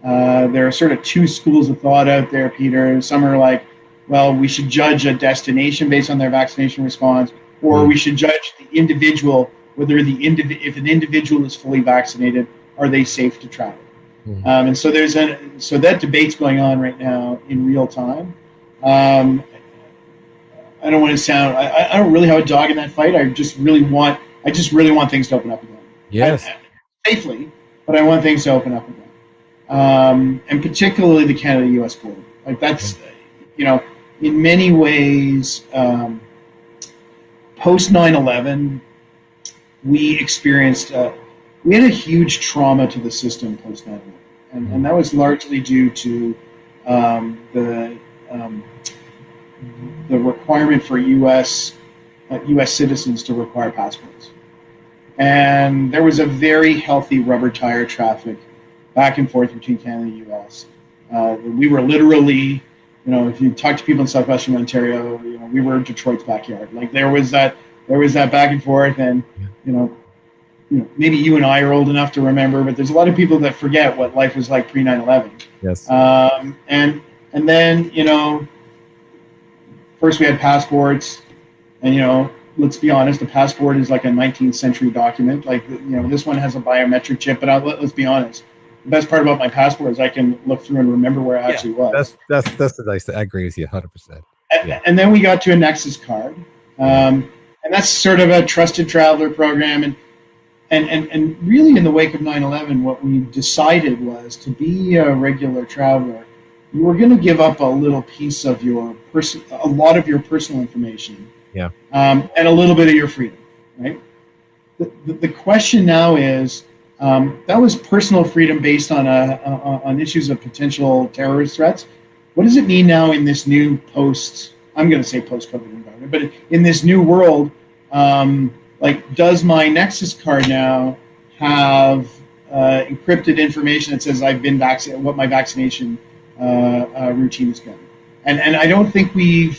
There are sort of two schools of thought out there, Peter. Some are like, well, we should judge a destination based on their vaccination response, or we should judge the individual, whether if an individual is fully vaccinated, are they safe to travel? And so that debate's going on right now in real time. I don't want to sound, I don't really have a dog in that fight. I just really want things to open up again. Yes. Safely, but I want things to open up again. And particularly the Canada-US border. Like that's, in many ways, post 9/11, we experienced, we had a huge trauma to the system post 9/11. And that was largely due to the requirement for U.S. Citizens to require passports. And there was a very healthy rubber tire traffic back and forth between Canada and the U.S. We were literally, if you talk to people in southwestern Ontario, we were Detroit's backyard. Like there was that back and forth, and maybe you and I are old enough to remember, but there's a lot of people that forget what life was like pre 9/11. Yes. And then first we had passports, and let's be honest, a passport is like a 19th century document. Like this one has a biometric chip, but let's be honest. The best part about my passport is I can look through and remember where I actually was. That's the nice thing. I agree with you 100%. And then we got to a Nexus card, and that's sort of a trusted traveler program. And really, in the wake of 9/11, what we decided was to be a regular traveler, you were going to give up a little piece of a lot of your personal information, and a little bit of your freedom, right? The question now is, that was personal freedom based on issues of potential terrorist threats. What does it mean now in this new I'm going to say post-COVID environment, but in this new world, does my Nexus card now have encrypted information that says I've been vaccinated, what my vaccination routine has been? And I don't think we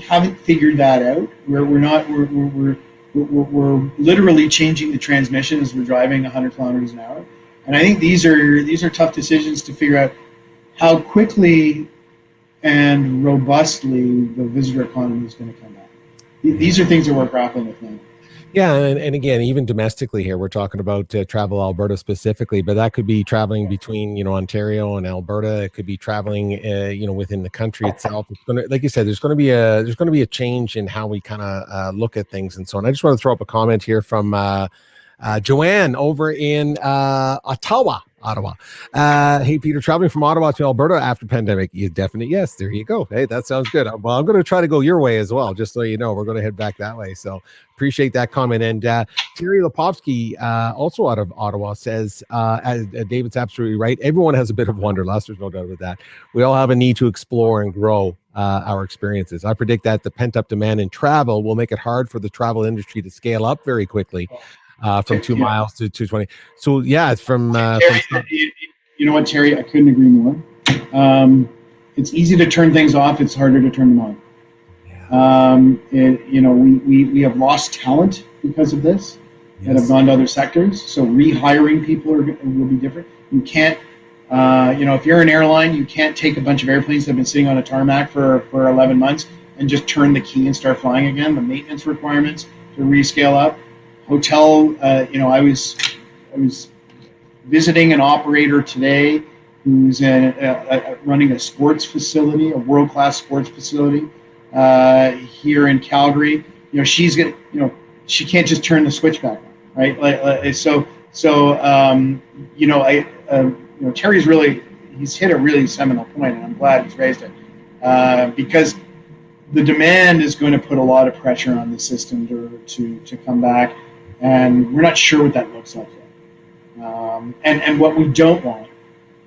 haven't figured that out. We're literally changing the transmission as we're driving 100 kilometers an hour. And I think these are tough decisions to figure out how quickly and robustly the visitor economy is going to come back. These are things that we're grappling with now. Yeah, and again, even domestically here, we're talking about Travel Alberta specifically, but that could be traveling between Ontario and Alberta. It could be traveling within the country itself. It's going to, like you said, there's going to be a change in how we kind of look at things and so on. I just want to throw up a comment here from Joanne over in Ottawa. Hey, Peter, traveling from Ottawa to Alberta after pandemic, yes, there you go. Hey, that sounds good. Well, I'm going to try to go your way as well, just so you know. We're going to head back that way. So appreciate that comment. And Terry Lepovsky, also out of Ottawa, says, as David's absolutely right, everyone has a bit of wanderlust. There's no doubt about that. We all have a need to explore and grow our experiences. I predict that the pent-up demand in travel will make it hard for the travel industry to scale up very quickly. From 2 miles to 220. So yeah, it's from. You know what, Terry? I couldn't agree more. It's easy to turn things off. It's harder to turn them on. We have lost talent because of this that have gone to other sectors. So rehiring people will be different. You can't, if you're an airline, you can't take a bunch of airplanes that have been sitting on a tarmac for 11 months and just turn the key and start flying again. The maintenance requirements to rescale up. Hotel, I was visiting an operator today who's running a sports facility, a world-class sports facility here in Calgary. She can't just turn the switch back on, right? Terry's he's hit a really seminal point, and I'm glad he's raised it because the demand is going to put a lot of pressure on the system to come back. And we're not sure what that looks like yet. And what we don't want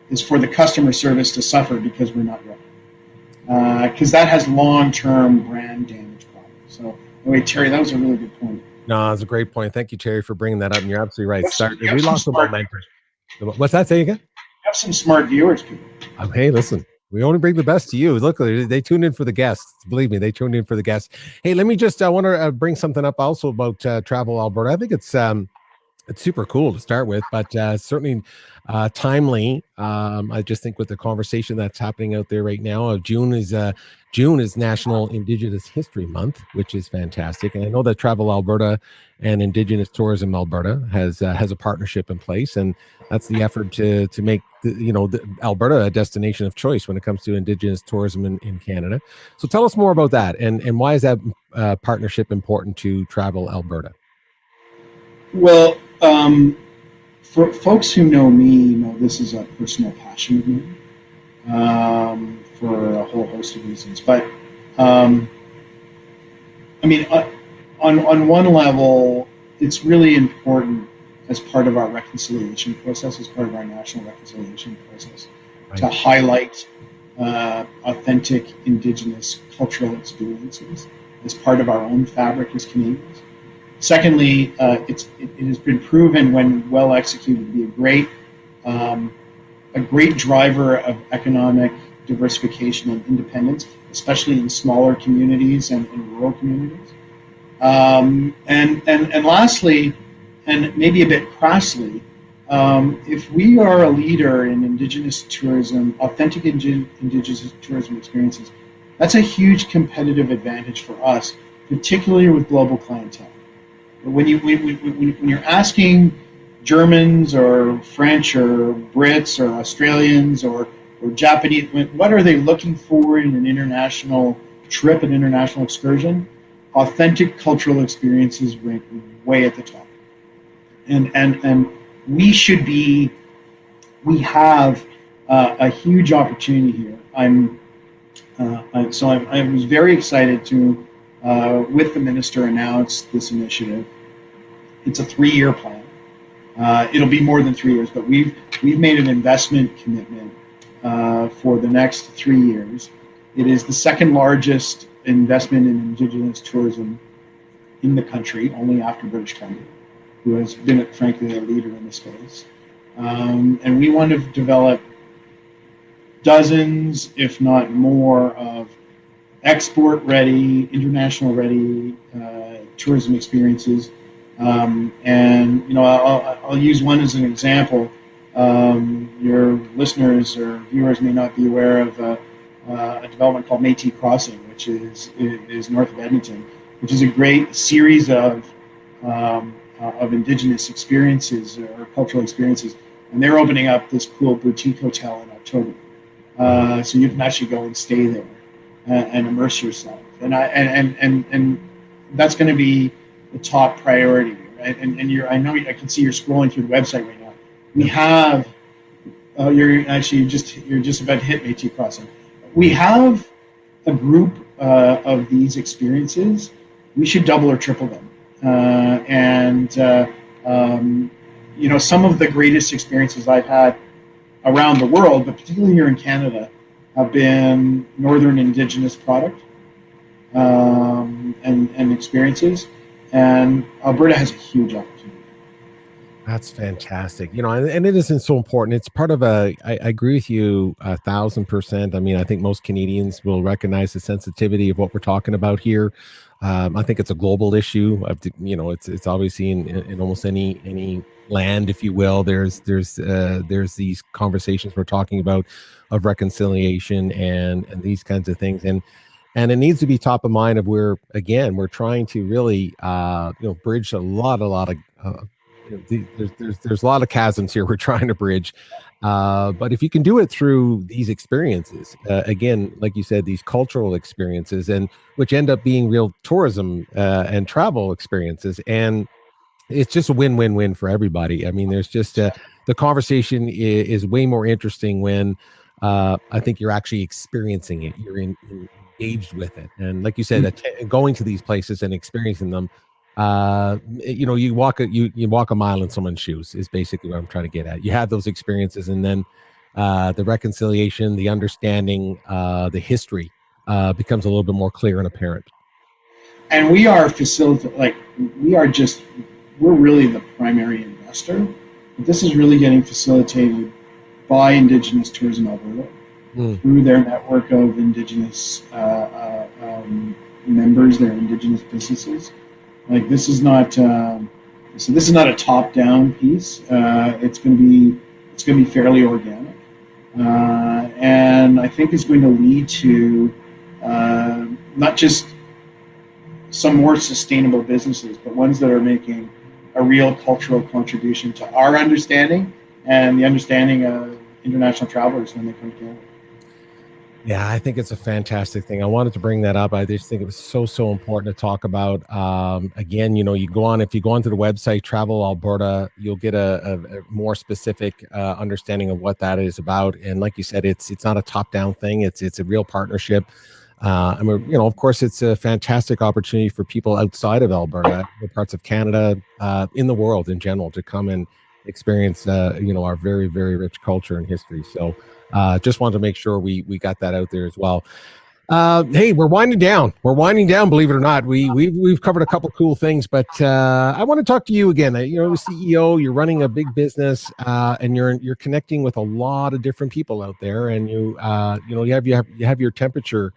is for the customer service to suffer because we're not ready. Because that has long-term brand damage problems. So anyway, Terry, that was a really good point. No, that's a great point. Thank you, Terry, for bringing that up. And you're absolutely right. We lost some momentum. What's that? Say again? You have some smart viewers, people. Hey, listen. We only bring the best to you. Look, they tune in for the guests. Believe me, they tuned in for the guests. Hey, let me just, I want to bring something up also about Travel Alberta. I think it's super cool to start with, but certainly timely. I just think with the conversation that's happening out there right now, June is National Indigenous History Month, which is fantastic. And I know that Travel Alberta and Indigenous Tourism Alberta has a partnership in place, and that's the effort to make the Alberta a destination of choice when it comes to Indigenous tourism in Canada. So tell us more about that, and why is that partnership important to Travel Alberta? Well, for folks who know me, this is a personal passion of mine for a whole host of reasons. But on one level, it's really important as part of our reconciliation process, as part of our national reconciliation process, to highlight authentic Indigenous cultural experiences as part of our own fabric as Canadians. Secondly, it has been proven, when well executed, to be a great driver of economic diversification and independence, especially in smaller communities and in rural communities. And lastly, and maybe a bit crassly, if we are a leader in Indigenous tourism, authentic Indigenous tourism experiences, that's a huge competitive advantage for us, particularly with global clientele. When you're asking Germans or French or Brits or Australians or Japanese, what are they looking for in an international trip, an international excursion? Authentic cultural experiences rank way at the top. And we have a huge opportunity here. I was very excited to, with the minister, announce this initiative. It's a 3-year plan. It'll be more than 3 years, but we've made an investment commitment for the next 3 years. It is the second largest investment in Indigenous tourism in the country, only after British Columbia, who has been, frankly, a leader in the space. And we want to develop dozens, if not more, of export-ready, international-ready tourism experiences. And I'll use one as an example. Your listeners or viewers may not be aware of a development called Métis Crossing, which is north of Edmonton, which is a great series of Indigenous experiences or cultural experiences. And they're opening up this cool boutique hotel in October, so you can actually go and stay there and immerse yourself. And that's going to be the top priority, right? And I can see you're scrolling through the website right now. We have you're just about to hit Métis Crossing. We have a group of these experiences. We should double or triple them. Some of the greatest experiences I've had around the world, but particularly here in Canada, have been Northern Indigenous product and experiences. And Alberta has a huge opportunity. That's fantastic. And it isn't so important. It's part of I agree with you 1,000%. I mean, I think most Canadians will recognize the sensitivity of what we're talking about here. I think it's a global issue. It's obviously in almost any land, if you will. There's these conversations we're talking about of reconciliation and these kinds of things. And it needs to be top of mind of where, again, we're trying to really, bridge a lot of, there's a lot of chasms here we're trying to bridge. But if you can do it through these experiences, again, like you said, these cultural experiences, and which end up being real tourism and travel experiences, and it's just a win-win-win for everybody. I mean, there's just the conversation is way more interesting when I think you're actually experiencing it. You're engaged with it, and like you said, going to these places and experiencing them. You walk a mile in someone's shoes is basically what I'm trying to get at. You have those experiences, and then the reconciliation, the understanding, the history becomes a little bit more clear and apparent. And we are we're really the primary investor. But this is really getting facilitated by Indigenous Tourism Alberta through their network of Indigenous members, their Indigenous businesses. Like, this is not a top-down piece. It's going to be fairly organic, and I think it's going to lead to not just some more sustainable businesses, but ones that are making a real cultural contribution to our understanding and the understanding of international travelers when they come to Canada. Yeah, I think it's a fantastic thing. I wanted to bring that up. I just think it was so important to talk about. Again, if you go onto the website, Travel Alberta, you'll get a more specific understanding of what that is about. And like you said, it's not a top-down thing. It's a real partnership. Of course, it's a fantastic opportunity for people outside of Alberta, parts of Canada, in the world in general, to come and experience, our very, very rich culture and history. So just wanted to make sure we got that out there as well. Hey, we're winding down. Believe it or not, we've covered a couple cool things, but I want to talk to you again. The CEO, you're running a big business, and you're connecting with a lot of different people out there, and you have your temperature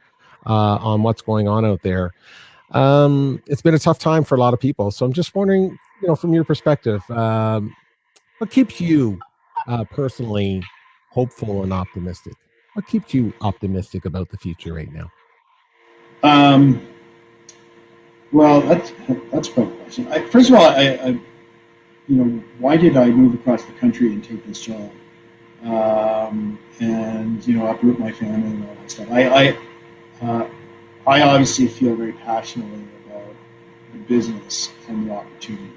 on what's going on out there. It's been a tough time for a lot of people, so I'm just wondering, from your perspective, what keeps you personally hopeful and optimistic? What keeps you optimistic about the future right now? Well, that's a great question. First of all, why did I move across the country and take this job? And uproot my family and all that stuff. I obviously feel very passionately about the business and the opportunity.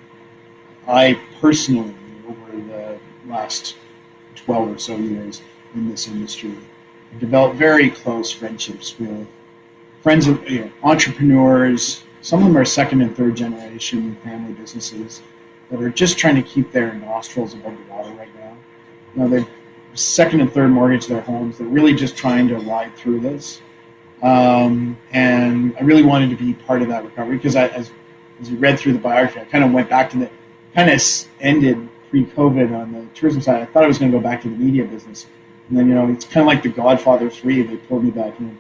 I personally, over the last 12 or so years in this industry, have developed very close friendships with friends of entrepreneurs. Some of them are second and third generation family businesses that are just trying to keep their nostrils above the water right now. They've second and third mortgage their homes. They're really just trying to ride through this. And I really wanted to be part of that recovery because as you read through the biography, I kind of went back to ended pre-COVID on the tourism side. I thought I was going to go back to the media business. And then, it's kind of like The Godfather 3. They pulled me back in.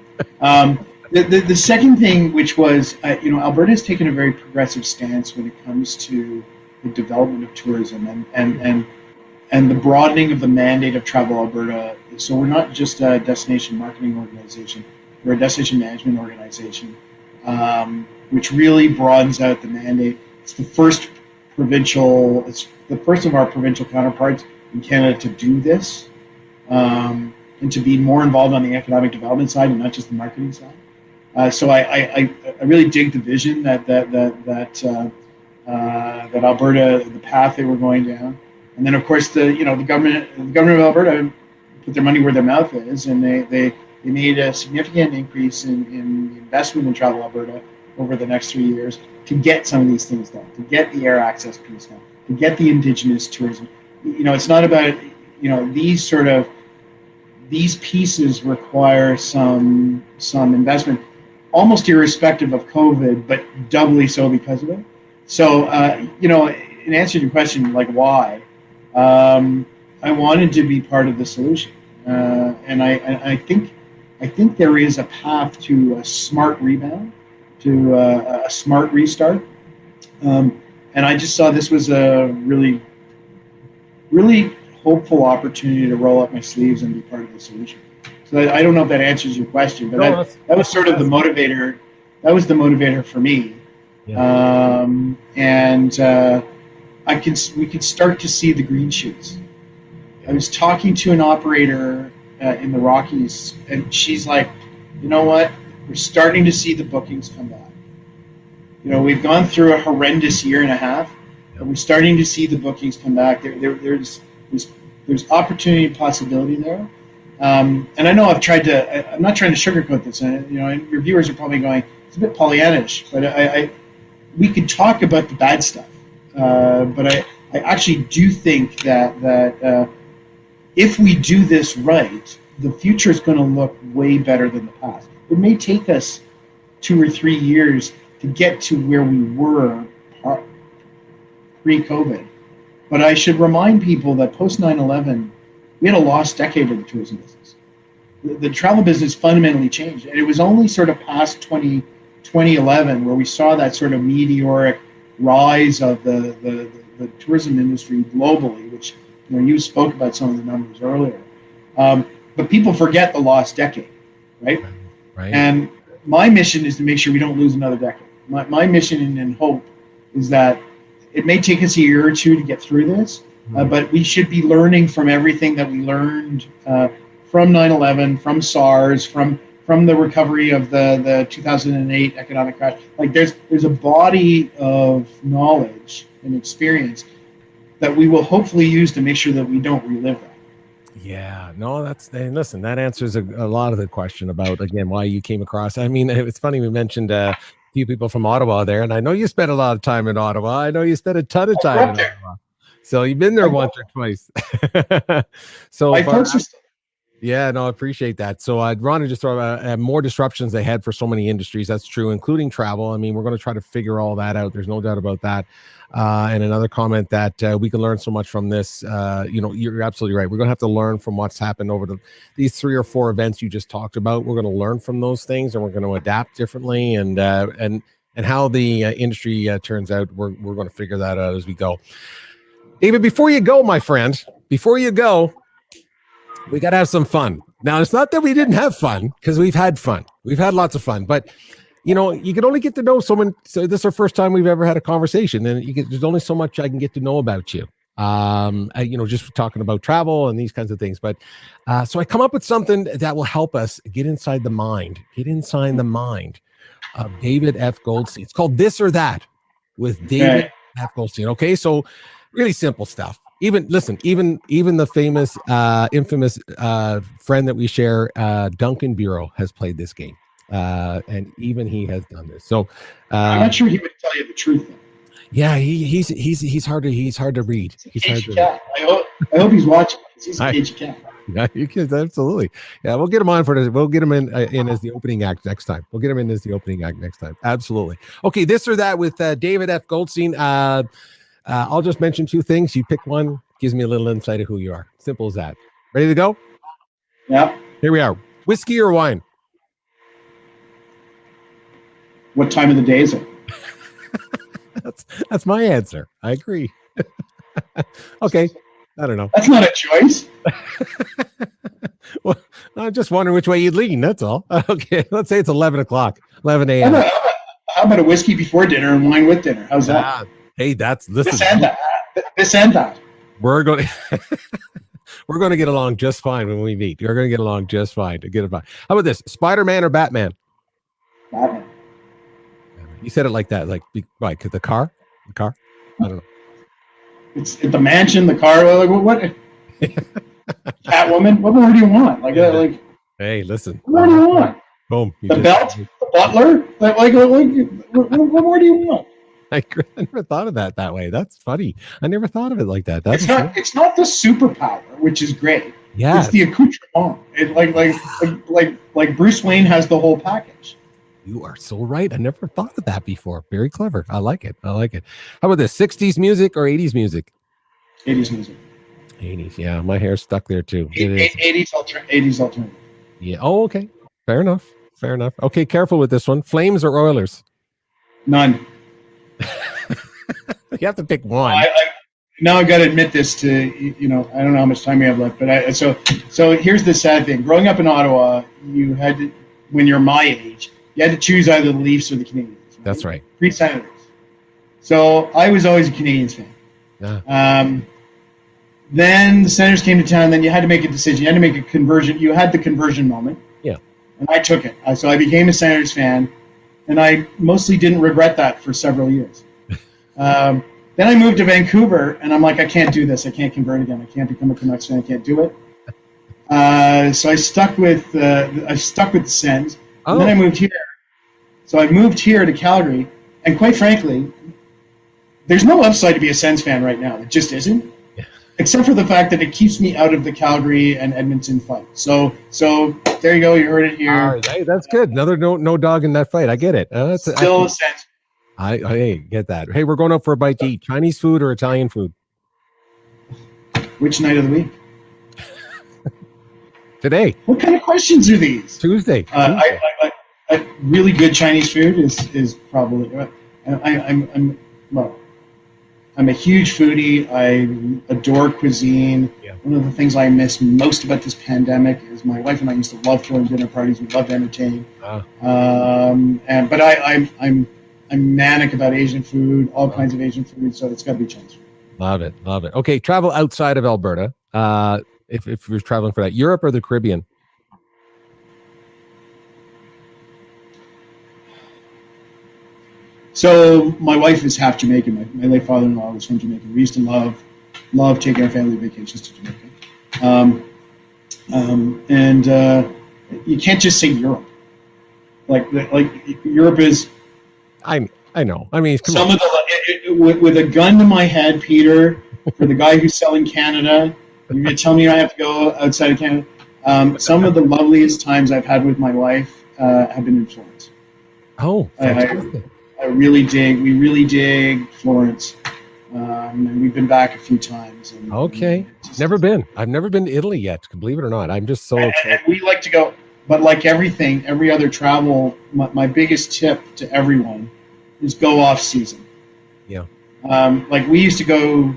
The second thing, which was, Alberta has taken a very progressive stance when it comes to the development of tourism and the broadening of the mandate of Travel Alberta. So we're not just a destination marketing organization, we're a destination management organization, which really broadens out the mandate. It's the first of our provincial counterparts in Canada to do this, and to be more involved on the economic development side and not just the marketing side. So I really dig the vision that Alberta, the path they were going down. And then, of course, the government of Alberta put their money where their mouth is, and they made a significant increase in investment in Travel Alberta over the next 3 years to get some of these things done, to get the air access piece done, to get the Indigenous tourism. It's not about these pieces require some investment, almost irrespective of COVID, but doubly so because of it. So, in answer to your question, like why, I wanted to be part of the solution, and I think there is a path to a smart rebound, to a smart restart, and I just saw this was a really, really hopeful opportunity to roll up my sleeves and be part of the solution. So I don't know if that answers your question, but that was sort of the motivator. That was the motivator for me. Yeah. We could start to see the green shoots. I was talking to an operator in the Rockies, and she's like, you know what? We're starting to see the bookings come back. We've gone through a horrendous year and a half, and we're starting to see the bookings come back. There's opportunity and possibility there. And I know I'm not trying to sugarcoat this, and your viewers are probably going, it's a bit Pollyannish, but we could talk about the bad stuff. But I actually do think that if we do this right, the future is going to look way better than the past. It may take us 2 or 3 years to get to where we were pre-COVID. But I should remind people that post 9/11, we had a lost decade of the tourism business. The travel business fundamentally changed. And it was only sort of past 2011 where we saw that sort of meteoric rise of the tourism industry globally, which you spoke about some of the numbers earlier. But people forget the lost decade, right? Right. And my mission is to make sure we don't lose another decade. My mission and hope is that it may take us a year or two to get through this, but we should be learning from everything that we learned from 9/11, from SARS, from the recovery of the 2008 economic crash. Like there's a body of knowledge and experience that we will hopefully use to make sure that we don't relive that. Yeah, no, listen, that answers a lot of the question about, again, why you came across. I mean, it's funny, we mentioned a few people from Ottawa there, and I know you spent a lot of time in Ottawa. I know you spent a ton of time in Ottawa. So you've been there once or twice. So My folks are still. yeah, no, I appreciate that. So Ron just throw more disruptions ahead for so many industries. That's true, including travel. I mean, we're going to try to figure all that out. There's no doubt about that. And another comment that we can learn so much from this. You're absolutely right. We're going to have to learn from what's happened over these 3 or 4 events you just talked about. We're going to learn from those things, and we're going to adapt differently. And how the industry turns out, we're going to figure that out as we go. David, before you go, my friend, we got to have some fun. Now, it's not that we didn't have fun, because we've had fun. We've had lots of fun, but you can only get to know someone. So this is our first time we've ever had a conversation, and there's only so much I can get to know about you. Just talking about travel and these kinds of things. But so I come up with something that will help us get inside the mind of David F. Goldstein. It's called This or That with David F. Goldstein. Okay, so really simple stuff. Even the famous, infamous friend that we share, Duncan Bureau, has played this game, and even he has done this. So I'm not sure he would tell you the truth, though. Yeah, he's hard to read. He's hard to read. I hope he's watching. He's a cagey cat. Yeah, you can, absolutely. Yeah, we'll get him on for this. We'll get him in as the opening act next time. Absolutely. Okay, This or That with David F. Goldstein. I'll just mention 2 things. You pick one, gives me a little insight of who you are. Simple as that. Ready to go? Yeah. Here we are. Whiskey or wine? What time of the day is it? That's my answer. I agree. Okay. I don't know. That's not a choice. Well, I'm just wondering which way you'd lean. That's all. Okay. Let's say it's 11 o'clock, 11 a.m. How about a whiskey before dinner and wine with dinner? How's that? Hey, this and that. We're going to get along just fine when we meet. You're going to get along just fine. How about this? Spider-Man or Batman? Batman. You said it like that. Like the car? I don't know. It's the mansion, the car. Like what? Catwoman. What more do you want? Hey, listen. What more do you want? Boom. The belt. The butler. What more do you want? I never thought of that way. That's funny. I never thought of it like that. It's not the superpower, which is great. Yeah. It's the accoutrement. Like Bruce Wayne has the whole package. You are so right. I never thought of that before. Very clever. I like it. How about this? 60s music or 80s music? 80s music. 80s. Yeah, my hair's stuck there too. 80s alternative. Yeah. Oh, okay. Fair enough. Okay, careful with this one. Flames or Oilers? None. You have to pick one. Now I've got to admit this to I don't know how much time we have left, but so here's the sad thing. Growing up in Ottawa, you had to, when you're my age, you had to choose either the Leafs or the Canadiens. Right? That's right. 3 Senators. So I was always a Canadiens fan. Yeah. Then the Senators came to town. Then you had to make a decision. You had to make a conversion. You had the conversion moment. Yeah. And I took it. So I became a Senators fan, and I mostly didn't regret that for several years. Then I moved to Vancouver, and I'm like, I can't do this. I can't convert again. I can't become a Canucks fan. I can't do it. So I stuck with the Sens. Oh. And then I moved here. So I moved here to Calgary, and quite frankly, there's no upside to be a Sens fan right now. It just isn't. Yeah. Except for the fact that it keeps me out of the Calgary and Edmonton fight. So there you go. You heard it here. All right, hey, that's good. Another no dog in that fight. I get it. Still a Sens. I get that. Hey, we're going up for a bite to eat. Chinese food or Italian food? Which night of the week? Today. What kind of questions are these? Tuesday. I really good Chinese food is probably. I'm a huge foodie. I adore cuisine. Yeah. One of the things I miss most about this pandemic is my wife and I used to love throwing dinner parties. We love to entertain. But I'm manic about Asian food, all kinds of Asian food. So it's got to be Chinese food. Love it. Okay, travel outside of Alberta. If you're traveling for that, Europe or the Caribbean? So my wife is half Jamaican. My late father-in-law was from Jamaica. We used to love taking our family vacations to Jamaica. And you can't just say Europe. Like Europe is. I know. I mean, with a gun to my head, Peter. for the guy who's selling Canada, you're going to tell me I have to go outside of Canada. Some of the loveliest times I've had with my wife have been in Florence. Oh, fantastic. We really dig Florence. And we've been back a few times. Okay. Never been. I've never been to Italy yet, believe it or not. I'm just so excited. And we like to go, but like everything, every other travel, my biggest tip to everyone is go off season. Yeah. Like we used to go,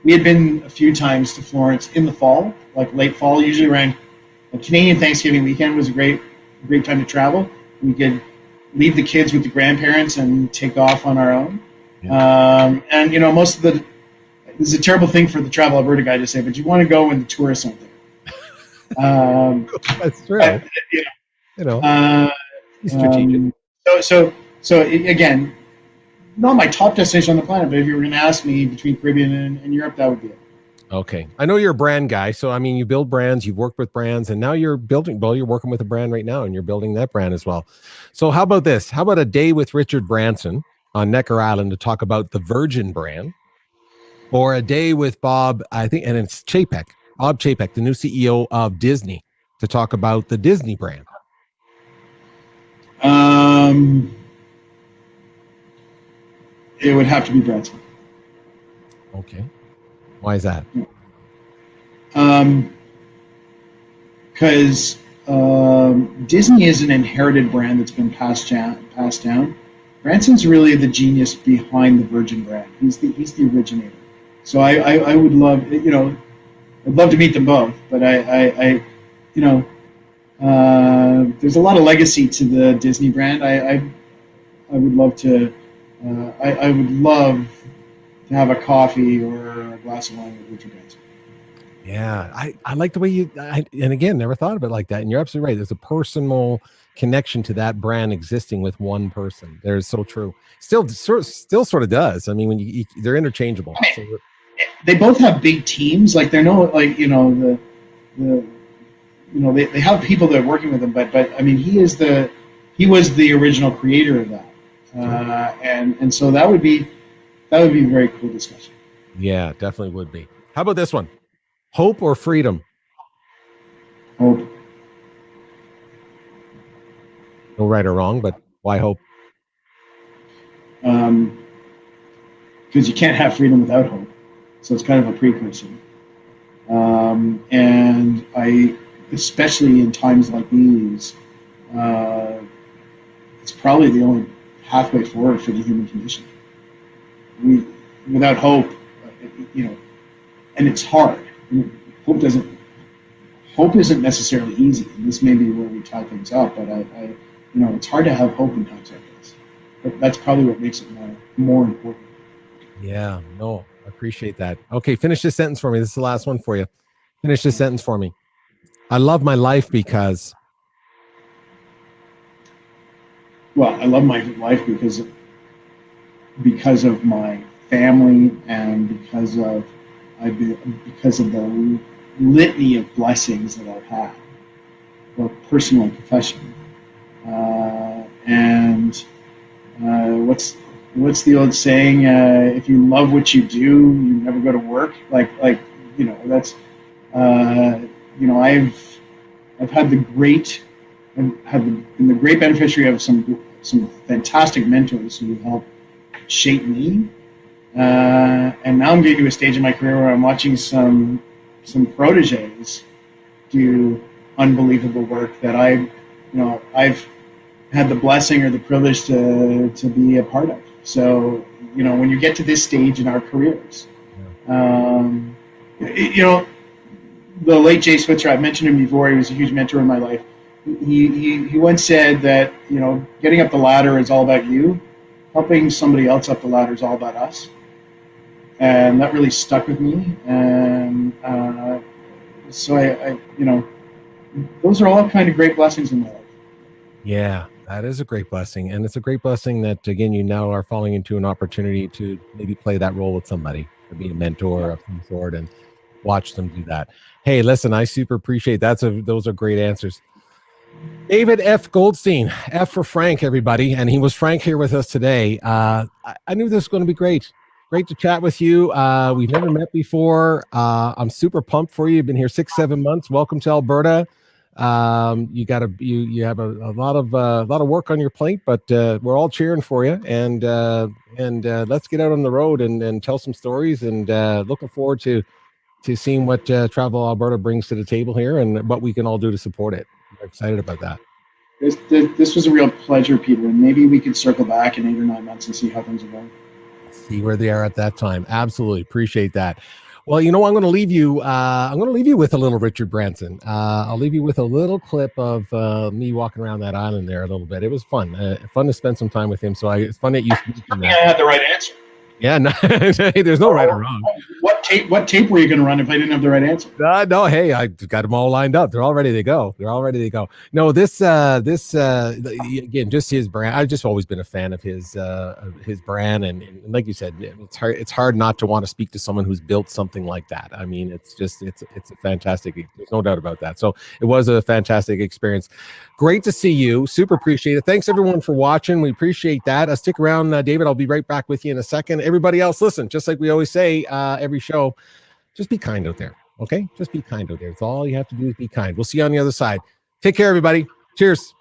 we had been a few times to Florence in the fall, like late fall, usually around Canadian Thanksgiving weekend was a great time to travel. We could leave the kids with the grandparents and take off on our own. Yeah. And you know, most of this is a terrible thing for the Travel Alberta guy to say, but you want to go when the tourists aren't there. That's true. But, strategic. So again, not my top destination on the planet, but if you were going to ask me between Caribbean and Europe, that would be it. Okay. I know you're a brand guy. So, I mean, you build brands, you've worked with brands, and now you're working with a brand right now, and you're building that brand as well. So how about this? How about a day with Richard Branson on Necker Island to talk about the Virgin brand, or a day with Bob, I think, and it's Bob Chapek, the new CEO of Disney, to talk about the Disney brand? It would have to be Branson. Okay. Why is that? Because Disney is an inherited brand that's been passed down. Branson's really the genius behind the Virgin brand. He's the originator. So I would love, I'd love to meet them both. But there's a lot of legacy to the Disney brand. I would love to. I would love to have a coffee or a glass of wine with Richard Branson. Yeah, I like the way you, and again, never thought of it like that. And you're absolutely right. There's a personal connection to that brand existing with one person. They're so true. Still sort of does. I mean, when they're interchangeable. I mean, they both have big teams. Like they're they have people that are working with them. But I mean, he was the original creator of that. And so that would be a very cool discussion. Yeah, definitely would be. How about this one? Hope or freedom? Hope. No right or wrong, but why hope? Because you can't have freedom without hope. So it's kind of a precursor. And I, especially in times like these, it's probably the only pathway forward for the human condition. Without hope, and it's hard. Hope isn't necessarily easy. And this may be where we tie things up, but it's hard to have hope in times like this. But that's probably what makes it more important. Yeah, no, I appreciate that. Okay, finish this sentence for me. This is the last one for you. Finish this sentence for me. I love my life because. Well, I love my life because of my family and because of the litany of blessings that I've had, both personal and professional. What's the old saying? If you love what you do, you never go to work. That's I've been the great beneficiary of some fantastic mentors who helped shape me. And now I'm getting to a stage in my career where I'm watching some proteges do unbelievable work that I've had the blessing or the privilege to be a part of. So, when you get to this stage in our careers, the late Jay Switzer, I've mentioned him before, he was a huge mentor in my life. He once said that, getting up the ladder is all about you. Helping somebody else up the ladder is all about us. And that really stuck with me. And so I those are all kind of great blessings in my life. Yeah, that is a great blessing. And it's a great blessing that, again, you now are falling into an opportunity to maybe play that role with somebody, or be a mentor of some sort and watch them do that. Hey, listen, I super appreciate that. Those are great answers. David F. Goldstein, F for Frank, everybody. And he was Frank here with us today. I knew this was going to be great. Great to chat with you. We've never met before. I'm super pumped for you. You've been here 6-7 months. Welcome to Alberta. You have a lot of work on your plate, but we're all cheering for you. And let's get out on the road and tell some stories. And looking forward to seeing what Travel Alberta brings to the table here and what we can all do to support it. I'm excited about that. This was a real pleasure, Peter, and maybe we could circle back in 8 or 9 months and see how things are going. See where they are at that time. Absolutely appreciate that. Well, I'm going to leave you. I'm going to leave you with a little Richard Branson. I'll leave you with a little clip of me walking around that island there a little bit. It was fun. Fun to spend some time with him. So it's fun that you. I think I had the right answer. Yeah, no, there's no right or wrong. What tape were you going to run if I didn't have the right answer? No, hey, I got them all lined up. They're all ready to go. No, this again, just his brand. I've just always been a fan of his brand, and like you said, it's hard not to want to speak to someone who's built something like that. I mean, it's a fantastic. There's no doubt about that. So it was a fantastic experience. Great to see you. Super appreciate it. Thanks everyone for watching. We appreciate that. Stick around, David. I'll be right back with you in a second. Everybody else, listen, just like we always say every show, just be kind out there. Okay? Just be kind out there. It's all you have to do is be kind. We'll see you on the other side. Take care, everybody. Cheers.